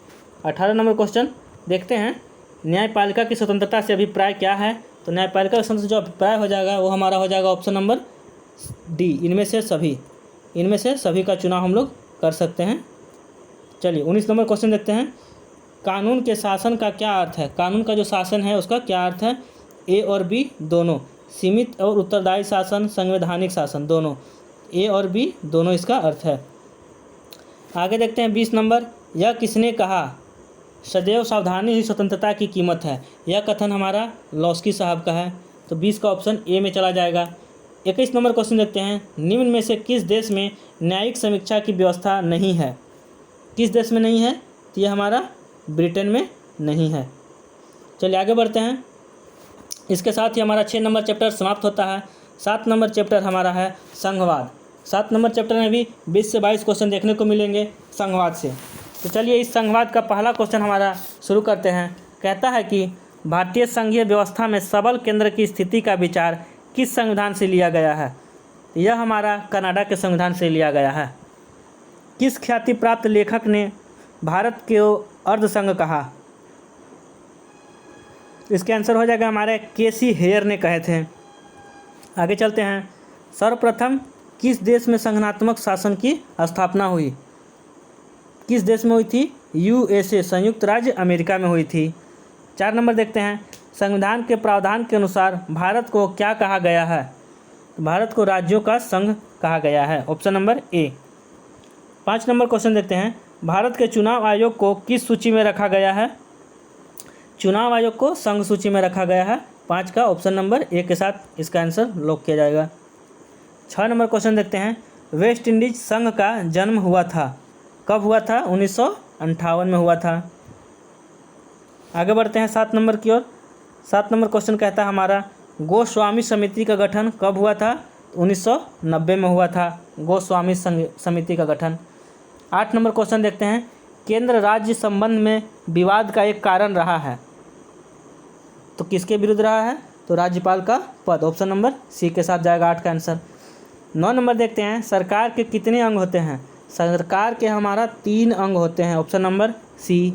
18 नंबर क्वेश्चन देखते हैं। न्यायपालिका की स्वतंत्रता से अभिप्राय क्या है? तो न्यायपालिका की स्वतंत्रता जो अभिप्राय हो जाएगा वो हमारा हो जाएगा ऑप्शन नंबर डी, इनमें से सभी का चुनाव हम लोग कर सकते हैं। चलिए 19 नंबर क्वेश्चन देखते हैं। कानून के शासन का क्या अर्थ है? कानून का जो शासन है उसका क्या अर्थ है? ए और बी दोनों, सीमित और उत्तरदायी शासन, संवैधानिक शासन, दोनों, ए और बी दोनों इसका अर्थ है। आगे देखते हैं 20 नंबर। यह किसने कहा सदैव सावधानी ही स्वतंत्रता की कीमत है? यह कथन हमारा लॉस्की साहब का है, तो 20 का ऑप्शन ए में चला जाएगा। 21 नंबर क्वेश्चन देखते हैं। निम्न में से किस देश में न्यायिक समीक्षा की व्यवस्था नहीं है? किस देश में नहीं है? तो यह हमारा ब्रिटेन में नहीं है। चलिए आगे बढ़ते हैं। इसके साथ ही हमारा 6 नंबर चैप्टर समाप्त होता है। 7 नंबर चैप्टर हमारा है संघवाद। 7 नंबर चैप्टर में भी 20 से 22 क्वेश्चन देखने को मिलेंगे संघवाद से। तो चलिए इस संघवाद का पहला क्वेश्चन हमारा शुरू करते हैं। कहता है कि भारतीय संघीय व्यवस्था में सबल केंद्र की स्थिति का विचार किस संविधान से लिया गया है? यह हमारा कनाडा के संविधान से लिया गया है। किस ख्याति प्राप्त लेखक ने भारत को अर्धसंघ कहा? इसके आंसर हो जाएगा हमारे केसी हेयर ने कहे थे। आगे चलते हैं। सर्वप्रथम किस देश में संघात्मक शासन की स्थापना हुई? किस देश में हुई थी? यूएसए, संयुक्त राज्य अमेरिका में हुई थी। 4 नंबर देखते हैं। संविधान के प्रावधान के अनुसार भारत को क्या कहा गया है? भारत को राज्यों का संघ कहा गया है। Option number A. 5 number question देखते हैं। भारत के चुनाव आयोग को किस सूची में रखा गया है? चुनाव आयोग को संघ सूची में रखा गया है। 5 का ऑप्शन नंबर ए के साथ इसका आंसर लॉक किया जाएगा। 6 नंबर क्वेश्चन देखते हैं। वेस्ट इंडीज संघ का जन्म हुआ था, कब हुआ था? 1958 में हुआ था। आगे बढ़ते हैं 7 नंबर की ओर। 7 नंबर क्वेश्चन कहता है हमारा गोस्वामी समिति का गठन कब हुआ था? 1990 में हुआ था गोस्वामी समिति का गठन। 8 नंबर क्वेश्चन देखते हैं। केंद्र राज्य संबंध में विवाद का एक कारण रहा है, तो किसके विरुद्ध रहा है? तो राज्यपाल का पद। ऑप्शन नंबर सी के साथ जाएगा 8 का आंसर। 9 नंबर देखते हैं। सरकार के कितने अंग होते हैं? सरकार के हमारा 3 अंग होते हैं। Option number C.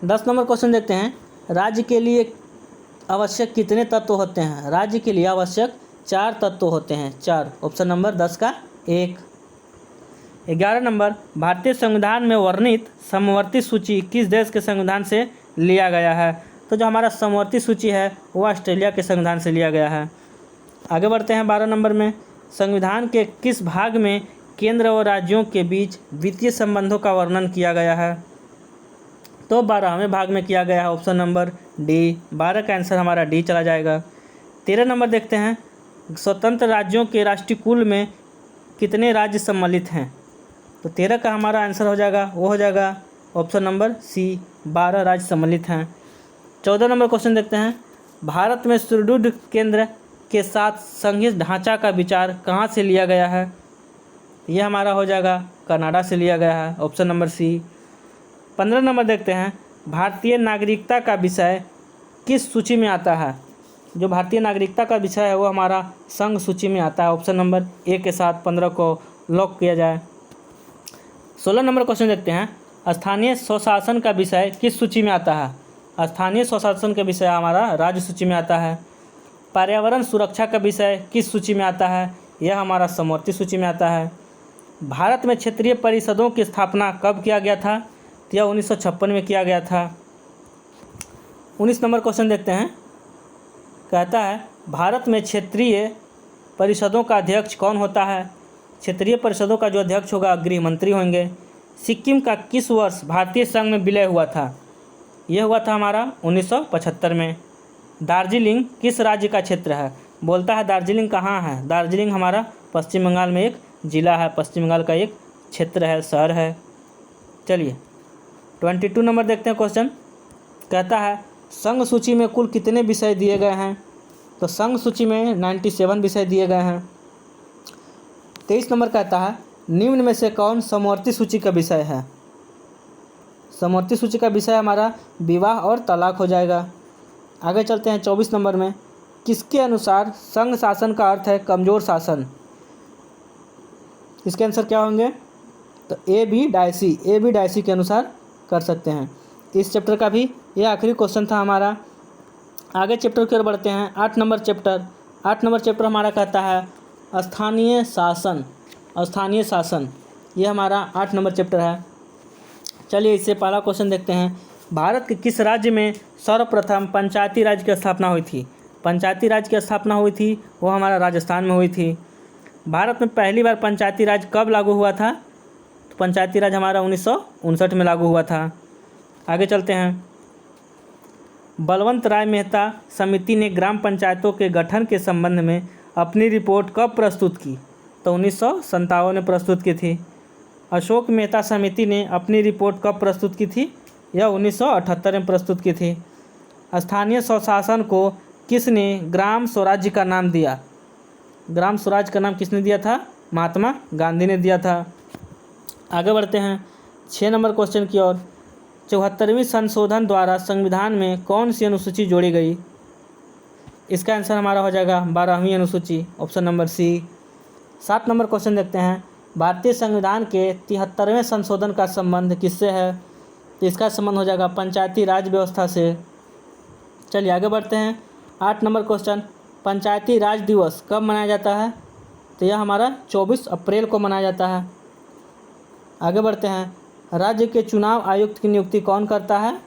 10 नंबर क्वेश्चन देखते हैं। राज्य के लिए आवश्यक कितने तत्व होते हैं? राज्य के लिए आवश्यक 4 तत्व होते हैं, 4। ऑप्शन नंबर 10 का 1। 11 नंबर। भारतीय संविधान में वर्णित समवर्ती सूची किस देश के संविधान से लिया गया है? तो जो हमारा समवर्ती सूची है वो ऑस्ट्रेलिया के संविधान से लिया गया है। आगे बढ़ते हैं 12 नंबर में। संविधान के किस भाग में केंद्र और राज्यों के बीच वित्तीय संबंधों का वर्णन किया गया है? तो 12वें भाग में किया गया है। Option number D. 12 का आंसर हमारा डी चला जाएगा। 13 नंबर देखते हैं। स्वतंत्र राज्यों के राष्ट्रीय कुल में कितने राज्य सम्मिलित हैं? तो 13 का हमारा आंसर हो जाएगा, वो हो जाएगा ऑप्शन नंबर सी, 12 राज्य सम्मिलित हैं। 14 नंबर क्वेश्चन देखते हैं। भारत में सुदृढ़ केंद्र के साथ संघीय ढांचा का विचार कहाँ से लिया गया है? यह हमारा हो जाएगा कनाडा से लिया गया है। ऑप्शन नंबर सी। 15 नंबर देखते हैं। भारतीय नागरिकता का विषय किस सूची में आता है? जो भारतीय नागरिकता का विषय है वो हमारा संघ सूची में आता है। ऑप्शन नंबर ए के साथ 15 को लॉक किया जाए। 16 नंबर क्वेश्चन देखते हैं। स्थानीय स्वशासन का विषय किस सूची में आता है? स्थानीय स्वशासन का विषय हमारा राज्य सूची में आता है। पर्यावरण सुरक्षा का विषय किस सूची में आता है? यह हमारा समवर्ती सूची में आता है। भारत में क्षेत्रीय परिषदों की स्थापना कब किया गया था? यह 1956 में किया गया था। 19 नंबर क्वेश्चन देखते हैं। कहता है भारत में क्षेत्रीय परिषदों का अध्यक्ष कौन होता है? क्षेत्रीय परिषदों का जो अध्यक्ष होगा गृह मंत्री होंगे। सिक्किम का किस वर्ष भारतीय संघ में विलय हुआ था? यह हुआ था हमारा 1975 में। दार्जिलिंग किस राज्य का क्षेत्र है? बोलता है दार्जिलिंग कहाँ है? दार्जिलिंग हमारा पश्चिम बंगाल में एक ज़िला है, पश्चिम बंगाल का एक क्षेत्र है, शहर है। चलिए 22 नंबर देखते हैं क्वेश्चन। कहता है संघ सूची में कुल कितने विषय दिए गए हैं? तो संघ सूची में 97 विषय दिए गए हैं। 23 नंबर कहता है निम्न में से कौन समवर्ती सूची का विषय है? समवर्ती सूची का विषय हमारा विवाह और तलाक हो जाएगा। आगे चलते हैं 24 नंबर में। किसके अनुसार संघ शासन का अर्थ है कमज़ोर शासन? इसके आंसर क्या होंगे? तो ए बी डायसी के अनुसार कर सकते हैं। इस चैप्टर का भी ये आखिरी क्वेश्चन था हमारा। आगे चैप्टर की ओर बढ़ते हैं। 8 नंबर चैप्टर हमारा कहता है स्थानीय शासन। ये हमारा 8 नंबर चैप्टर है। चलिए इससे पहला क्वेश्चन देखते हैं। भारत के किस राज्य में सर्वप्रथम पंचायती राज की स्थापना हुई थी? पंचायती राज की स्थापना हुई थी वो हमारा राजस्थान में हुई थी। भारत में पहली बार पंचायती राज कब लागू हुआ था? तो पंचायती राज हमारा 1959 में लागू हुआ था। आगे चलते हैं। बलवंत राय मेहता समिति ने ग्राम पंचायतों के गठन के संबंध में अपनी रिपोर्ट कब प्रस्तुत की? तो 1957 में प्रस्तुत की थी। अशोक मेहता समिति ने अपनी रिपोर्ट कब प्रस्तुत की थी? यह 1978 में प्रस्तुत की थी। स्थानीय स्वशासन को किसने ग्राम स्वराज्य का नाम दिया? ग्राम स्वराज का नाम किसने दिया था? महात्मा गांधी ने दिया था। आगे बढ़ते हैं 6 नंबर क्वेश्चन की ओर। 74वीं संशोधन द्वारा संविधान में कौन सी अनुसूची जोड़ी गई? इसका आंसर हमारा हो जाएगा 12वीं अनुसूची, ऑप्शन नंबर सी। 7 नंबर क्वेश्चन देखते हैं। भारतीय संविधान के 73वें संशोधन का संबंध किससे है? तो इसका संबंध हो जाएगा पंचायती राज व्यवस्था से। चलिए आगे बढ़ते हैं 8 नंबर क्वेश्चन। पंचायती राज दिवस कब मनाया जाता है? तो यह हमारा 24 अप्रैल को मनाया जाता है। आगे बढ़ते हैं। राज्य के चुनाव आयुक्त की नियुक्ति कौन करता है?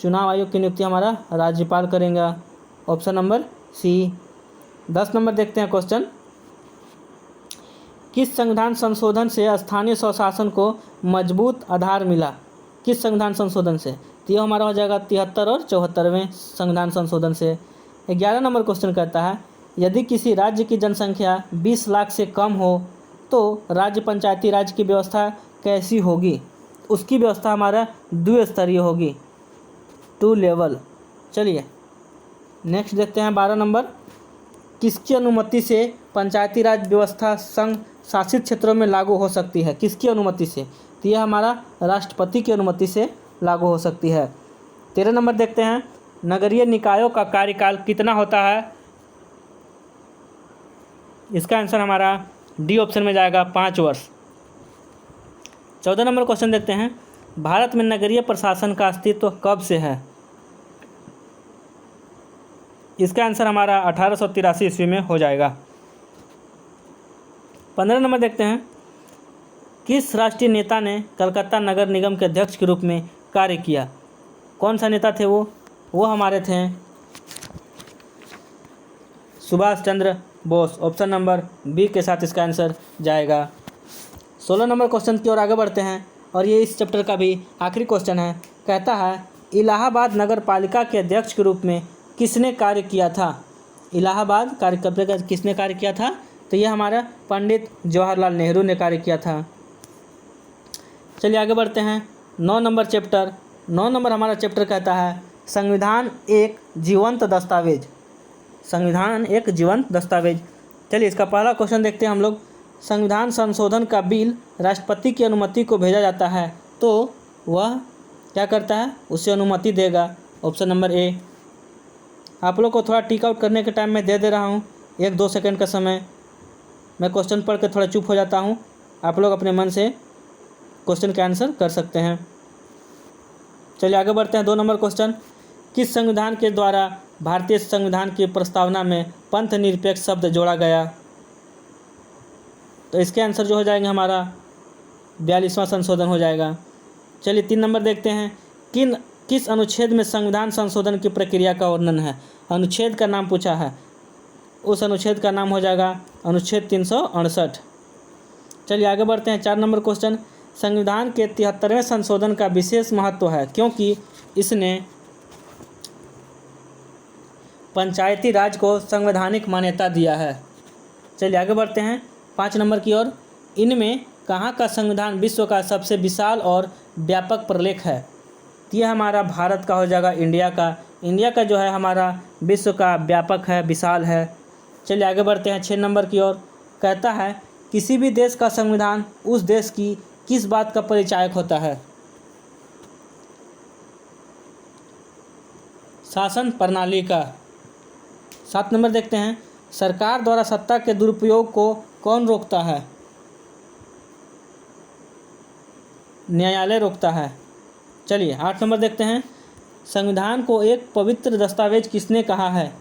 चुनाव आयोग की नियुक्ति हमारा राज्यपाल करेंगे, ऑप्शन नंबर सी। 10 नंबर देखते हैं क्वेश्चन। किस संविधान संशोधन से स्थानीय स्वशासन को मजबूत आधार मिला? किस संविधान संशोधन से? तो यह हमारा हो जाएगा 73 और 74वें संविधान संशोधन से। 11 नंबर क्वेश्चन कहता है यदि किसी राज्य की जनसंख्या 20 लाख से कम हो तो राज्य पंचायती राज की व्यवस्था कैसी होगी? उसकी व्यवस्था हमारा द्विस्तरीय होगी, 2 लेवल। चलिए नेक्स्ट देखते हैं 12 नंबर। किसकी अनुमति से पंचायती राज व्यवस्था संघ शासित क्षेत्रों में लागू हो सकती है? किसकी अनुमति से? तो यह हमारा राष्ट्रपति की अनुमति से लागू हो सकती है। 13 नंबर देखते हैं। नगरीय निकायों का कार्यकाल कितना होता है? इसका आंसर हमारा डी ऑप्शन में जाएगा 5 वर्ष। 14 नंबर क्वेश्चन देखते हैं। भारत में नगरीय प्रशासन का अस्तित्व कब से है? इसका आंसर हमारा 1883 ईस्वी में हो जाएगा। 15 नंबर देखते हैं। किस राष्ट्रीय नेता ने कलकत्ता नगर निगम के अध्यक्ष के रूप में कार्य किया? कौन सा नेता थे वो हमारे थे Subhash Chandra Bose, option number B के साथ इसका आंसर जाएगा। 16 नंबर क्वेश्चन की ओर आगे बढ़ते हैं और ये इस चैप्टर का भी आखिरी क्वेश्चन है। कहता है इलाहाबाद नगर पालिका के अध्यक्ष के रूप में किसने कार्य किया था? इलाहाबाद कार्यपालिका किसने कार्य किया था? तो यह हमारा पंडित जवाहरलाल नेहरू ने कार्य किया था। चलिए आगे बढ़ते हैं 9 नंबर चैप्टर। 9 नंबर हमारा चैप्टर कहता है संविधान एक जीवंत दस्तावेज। संविधान एक जीवंत दस्तावेज। चलिए इसका पहला क्वेश्चन देखते हैं हम लोग। संविधान संशोधन का बिल राष्ट्रपति की अनुमति को भेजा जाता है तो वह क्या करता है? उसे अनुमति देगा, ऑप्शन नंबर ए। आप लोग को थोड़ा टिक आउट करने के टाइम में दे रहा हूँ 1-2 सेकंड का समय। मैं क्वेश्चन पढ़ के थोड़ा चुप हो जाता हूँ, आप लोग अपने मन से क्वेश्चन का आंसर कर सकते हैं। चलिए आगे बढ़ते हैं 2 नंबर क्वेश्चन। किस संविधान के द्वारा भारतीय संविधान की प्रस्तावना में पंथ निरपेक्ष शब्द जोड़ा गया? तो इसके आंसर जो हो जाएंगे हमारा 42वां संशोधन हो जाएगा। चलिए 3 नंबर देखते हैं। किस अनुच्छेद में संविधान संशोधन की प्रक्रिया का वर्णन है? अनुच्छेद का नाम पूछा है, उस अनुच्छेद का नाम हो जाएगा अनुच्छेद 368। चलिए आगे बढ़ते हैं 4 नंबर क्वेश्चन। संविधान के 73वें संशोधन का विशेष महत्व है क्योंकि इसने पंचायती राज को संवैधानिक मान्यता दिया है। चलिए आगे बढ़ते हैं 5 नंबर की ओर। इनमें कहाँ का संविधान विश्व का सबसे विशाल और व्यापक प्रलेख है? यह हमारा भारत का हो जाएगा, इंडिया का जो है हमारा विश्व का व्यापक है, विशाल है। चलिए आगे बढ़ते हैं 6 नंबर की ओर। कहता है किसी भी देश का संविधान उस देश की किस बात का परिचायक होता है? शासन प्रणाली का। 7 नंबर देखते हैं। सरकार द्वारा सत्ता के दुरुपयोग को कौन रोकता है? न्यायालय रोकता है। चलिए 8 नंबर देखते हैं। संविधान को एक पवित्र दस्तावेज किसने कहा है?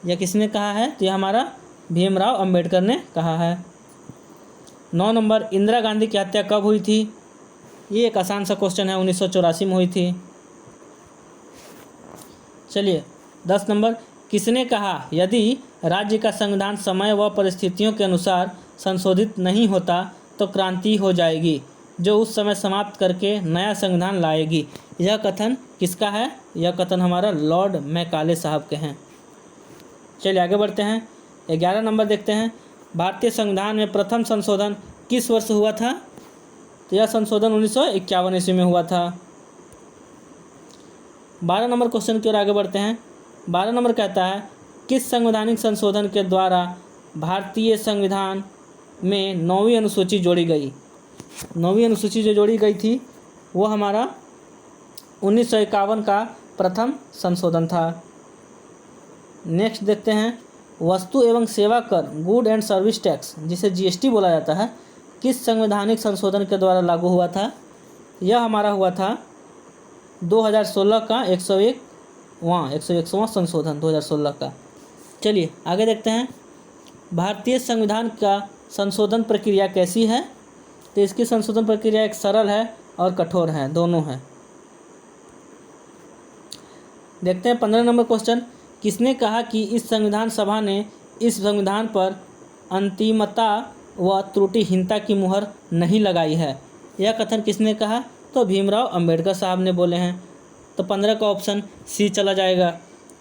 यह किसने कहा है? तो यह हमारा भीमराव अंबेडकर ने कहा है। 9 नंबर इंदिरा गांधी की हत्या कब हुई थी? ये एक आसान सा क्वेश्चन है, 1984 में हुई थी। चलिए 10 नंबर। किसने कहा यदि राज्य का संविधान समय व परिस्थितियों के अनुसार संशोधित नहीं होता तो क्रांति हो जाएगी जो उस समय समाप्त करके नया संविधान लाएगी? यह कथन किसका है? यह कथन हमारा लॉर्ड मैकाले साहब के हैं। चलिए आगे बढ़ते हैं 11 नंबर देखते हैं। भारतीय संविधान में प्रथम संशोधन किस वर्ष हुआ था? तो यह संशोधन 1951 ईस्वी में हुआ था। 12 नंबर क्वेश्चन की ओर आगे बढ़ते हैं। 12 नंबर कहता है किस संवैधानिक संशोधन के द्वारा भारतीय संविधान में 9वीं अनुसूची जोड़ी गई। 9वीं अनुसूची जो जोड़ी गई थी वो हमारा 1951 का प्रथम संशोधन था। नेक्स्ट देखते हैं वस्तु एवं सेवा कर गुड एंड सर्विस टैक्स जिसे जीएसटी बोला जाता है किस संवैधानिक संशोधन के द्वारा लागू हुआ था। यह हमारा हुआ था 2016 का 101वां संशोधन 2016 का। चलिए आगे देखते हैं भारतीय संविधान का संशोधन प्रक्रिया कैसी है। तो इसकी संशोधन प्रक्रिया एक सरल है और कठोर है, दोनों है। देखते हैं 15 नंबर क्वेश्चन किसने कहा कि इस संविधान सभा ने इस संविधान पर अंतिमता व त्रुटिहीनता की मुहर नहीं लगाई है। यह कथन किसने कहा। तो भीमराव अंबेडकर साहब ने बोले हैं। तो 15 का ऑप्शन सी चला जाएगा।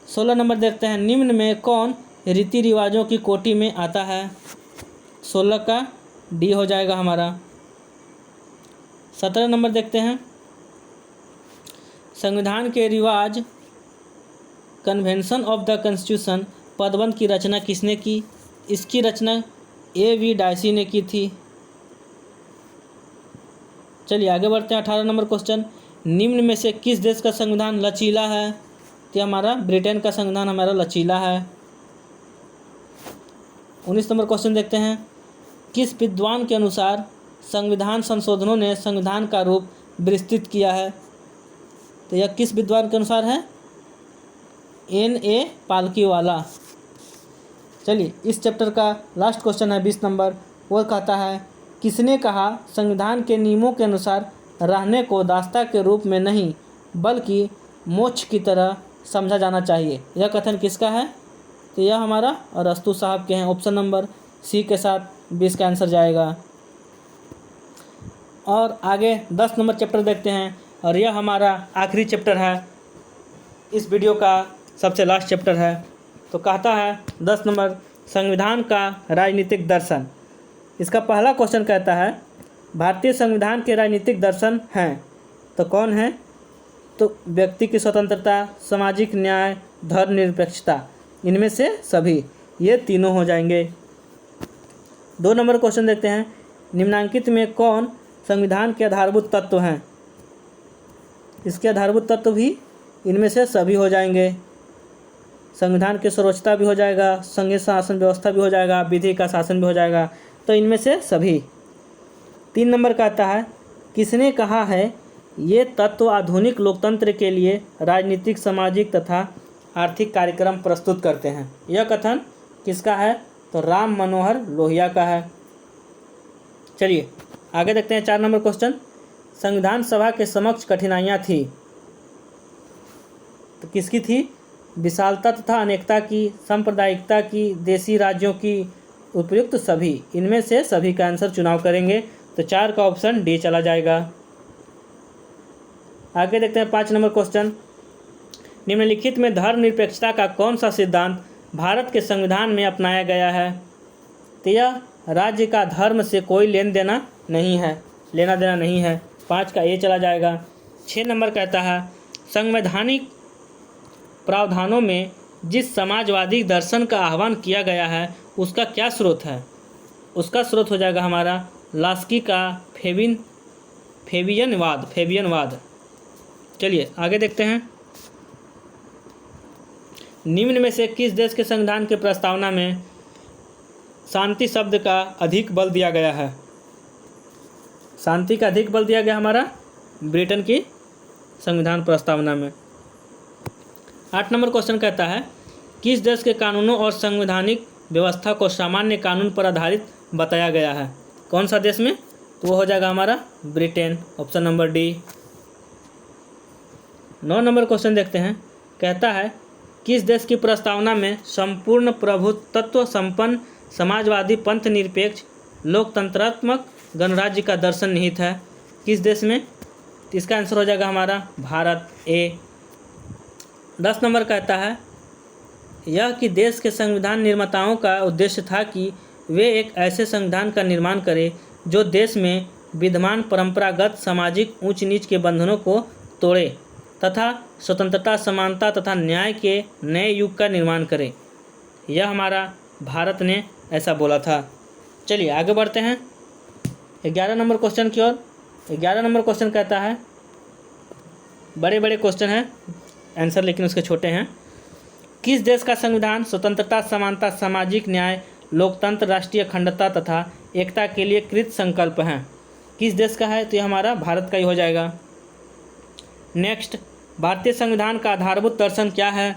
16 नंबर देखते हैं निम्न में कौन रीति रिवाजों की कोटि में आता है। 16 का डी हो जाएगा हमारा। 17 नंबर देखते हैं संविधान के रिवाज कन्वेंशन ऑफ द कॉन्स्टिट्यूशन पदबंध की रचना किसने की। इसकी रचना A.V. डायसी ने की थी। चलिए आगे बढ़ते हैं। 18 नंबर क्वेश्चन निम्न में से किस देश का संविधान लचीला है। तो हमारा ब्रिटेन का संविधान हमारा लचीला है। 19 नंबर क्वेश्चन देखते हैं किस विद्वान के अनुसार संविधान संशोधनों ने संविधान का रूप विस्तृत किया है। तो यह किस विद्वान के अनुसार है। N.A. पालकीवाला। चलिए इस चैप्टर का लास्ट क्वेश्चन है 20 नंबर। वो कहता है किसने कहा संविधान के नियमों के अनुसार रहने को दास्ता के रूप में नहीं बल्कि मोक्ष की तरह समझा जाना चाहिए। यह कथन किसका है। तो यह हमारा अरस्तु साहब के हैं। ऑप्शन नंबर सी के साथ 20 का आंसर जाएगा। और आगे 10 नंबर चैप्टर देखते हैं और यह हमारा आखिरी चैप्टर है, इस वीडियो का सबसे लास्ट चैप्टर है। तो कहता है 10 नंबर संविधान का राजनीतिक दर्शन। इसका पहला क्वेश्चन कहता है भारतीय संविधान के राजनीतिक दर्शन हैं। तो कौन है। तो व्यक्ति की स्वतंत्रता, सामाजिक न्याय, धर्मनिरपेक्षता, इनमें से सभी, ये तीनों हो जाएंगे। 2 नंबर क्वेश्चन देखते हैं निम्नांकित में कौन संविधान के आधारभूत तत्व हैं। इसके आधारभूत तत्व भी इनमें से सभी हो जाएंगे। संविधान की सर्वोच्चता भी हो जाएगा, संघीय शासन व्यवस्था भी हो जाएगा, विधि का शासन भी हो जाएगा। तो इनमें से सभी। 3 नंबर का आता है किसने कहा है ये तत्व आधुनिक लोकतंत्र के लिए राजनीतिक, सामाजिक तथा आर्थिक कार्यक्रम प्रस्तुत करते हैं। यह कथन किसका है। तो राम मनोहर लोहिया का है। चलिए आगे देखते हैं 4 नंबर क्वेश्चन संविधान सभा के समक्ष कठिनाइयाँ थी। तो किसकी थी। विशालता तथा अनेकता की, सांप्रदायिकता की, देशी राज्यों की, उपयुक्त सभी, इनमें से सभी का आंसर चुनाव करेंगे। तो 4 का ऑप्शन डी चला जाएगा। आगे देखते हैं 5 नंबर क्वेश्चन निम्नलिखित में धर्मनिरपेक्षता का कौन सा सिद्धांत भारत के संविधान में अपनाया गया है। तो यह राज्य का धर्म से कोई लेना देना नहीं है। 5 का ए चला जाएगा। 6 नंबर कहता है संवैधानिक प्रावधानों में जिस समाजवादी दर्शन का आह्वान किया गया है उसका क्या स्रोत है। उसका स्रोत हो जाएगा हमारा लास्की का फेबियनवाद। चलिए आगे देखते हैं निम्न में से किस देश के संविधान के प्रस्तावना में शांति शब्द का अधिक बल दिया गया है। शांति का अधिक बल दिया गया हमारा ब्रिटेन की संविधान प्रस्तावना में। 8 नंबर क्वेश्चन कहता है किस देश के कानूनों और संवैधानिक व्यवस्था को सामान्य कानून पर आधारित बताया गया है। कौन सा देश में। तो वो हो जाएगा हमारा Britain. Option number D. 9 number question देखते हैं कहता है किस देश की प्रस्तावना में संपूर्ण प्रभुत्व संपन्न समाजवादी पंथ निरपेक्ष लोकतंत्रात्मक गणराज्य का दर्शन निहित है। किस देश में। इसका आंसर हो जाएगा हमारा भारत ए। 10 नंबर कहता है यह कि देश के संविधान निर्माताओं का उद्देश्य था कि वे एक ऐसे संविधान का निर्माण करें जो देश में विद्यमान परंपरागत सामाजिक ऊंच नीच के बंधनों को तोड़े तथा स्वतंत्रता, समानता तथा न्याय के नए युग का निर्माण करें। यह हमारा भारत ने ऐसा बोला था। चलिए आगे बढ़ते हैं 11 नंबर क्वेश्चन की ओर। 11 नंबर क्वेश्चन कहता है, बड़े बड़े क्वेश्चन हैं आंसर लेकिन उसके छोटे हैं। किस देश का संविधान स्वतंत्रता, समानता, सामाजिक न्याय, लोकतंत्र, राष्ट्रीय अखंडता तथा एकता के लिए कृत संकल्प हैं? किस देश का है? तो ये हमारा भारत का ही हो जाएगा। नेक्स्ट, भारतीय संविधान का आधारभूत दर्शन क्या है?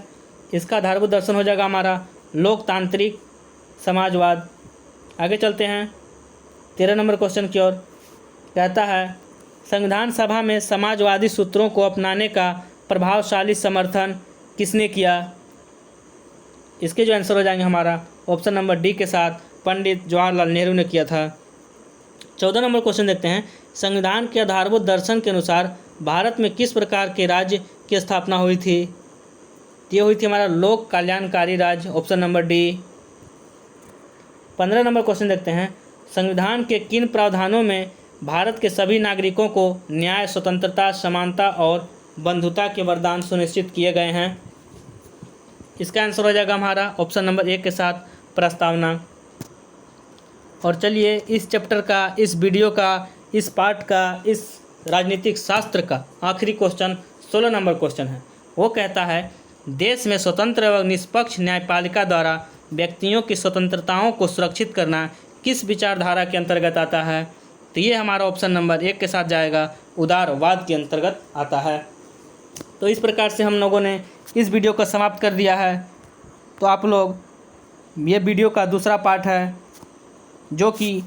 इसका आधारभूत दर्शन हो जाएगा हमारा लोकतांत्रिक समाजवाद। आगे चलते हैं 13 नंबर क्वेश्चन की ओर। कहता है, संविधान सभा में समाजवादी सूत्रों को अपनाने का प्रभावशाली समर्थन किसने किया? इसके जो आंसर हो जाएंगे हमारा ऑप्शन नंबर डी के साथ पंडित जवाहरलाल नेहरू ने किया था। 14 नंबर क्वेश्चन देखते हैं, संविधान के आधारभूत दर्शन के अनुसार भारत में किस प्रकार के राज्य की स्थापना हुई थी? ये हुई थी हमारा लोक कल्याणकारी राज्य, ऑप्शन नंबर डी। 15 नंबर क्वेश्चन देखते हैं, संविधान के किन प्रावधानों में भारत के सभी नागरिकों को न्याय, स्वतंत्रता, समानता और बंधुता के वरदान सुनिश्चित किए गए हैं? इसका आंसर हो जाएगा हमारा ऑप्शन नंबर 1 के साथ प्रस्तावना। और चलिए इस चैप्टर का, इस वीडियो का, इस पार्ट का, इस राजनीतिक शास्त्र का आखिरी क्वेश्चन 16 नंबर क्वेश्चन है। वो कहता है, देश में स्वतंत्र एवं निष्पक्ष न्यायपालिका द्वारा व्यक्तियों की स्वतंत्रताओं को सुरक्षित करना किस विचारधारा के अंतर्गत आता है? तो ये हमारा ऑप्शन नंबर 1 के साथ जाएगा, उदारवाद के अंतर्गत आता है। तो इस प्रकार से हम लोगों ने इस वीडियो को समाप्त कर दिया है। तो आप लोग, ये वीडियो का दूसरा पार्ट है जो कि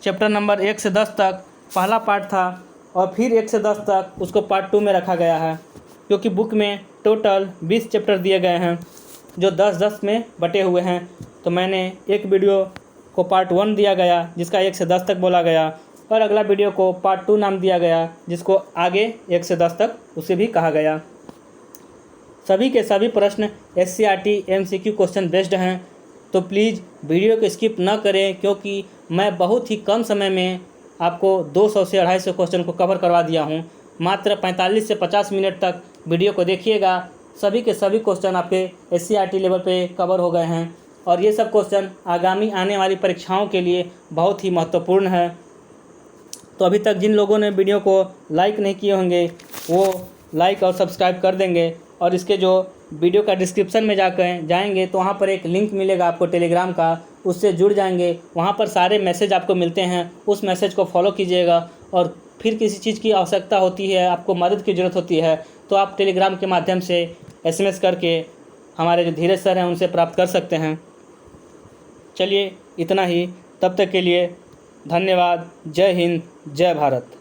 चैप्टर नंबर 1 से 10 तक पहला पार्ट था, और फिर 1 से 10 तक उसको पार्ट 2 में रखा गया है, क्योंकि बुक में टोटल 20 चैप्टर दिए गए हैं जो 10-10 में बटे हुए हैं। तो मैंने एक वीडियो को पार्ट 1 दिया गया जिसका 1 से 10 तक बोला गया, और अगला वीडियो को पार्ट 2 नाम दिया गया जिसको आगे 1 से 10 तक उसे भी कहा गया। सभी के सभी प्रश्न SCRT MCQ क्वेश्चन बेस्ड हैं, तो प्लीज़ वीडियो को स्किप न करें, क्योंकि मैं बहुत ही कम समय में आपको 200 से 250 क्वेश्चन को कवर करवा दिया हूं। मात्र 45 से 50 मिनट तक वीडियो को देखिएगा, सभी के सभी क्वेश्चन आपके SCRT लेवल पे कवर हो गए हैं, और ये सब क्वेश्चन आगामी आने वाली परीक्षाओं के लिए बहुत ही महत्वपूर्ण है। तो अभी तक जिन लोगों ने वीडियो को लाइक नहीं किए होंगे वो लाइक और सब्सक्राइब कर देंगे, और इसके जो वीडियो का डिस्क्रिप्शन में जाएंगे तो वहाँ पर एक लिंक मिलेगा आपको टेलीग्राम का, उससे जुड़ जाएंगे। वहाँ पर सारे मैसेज आपको मिलते हैं, उस मैसेज को फॉलो कीजिएगा। और फिर किसी चीज़ की आवश्यकता होती है, आपको मदद की ज़रूरत होती है, तो आप टेलीग्राम के माध्यम से SMS करके हमारे जो धीरज सर हैं उनसे प्राप्त कर सकते हैं। चलिए इतना ही, तब तक के लिए धन्यवाद। जय हिंद, जय भारत।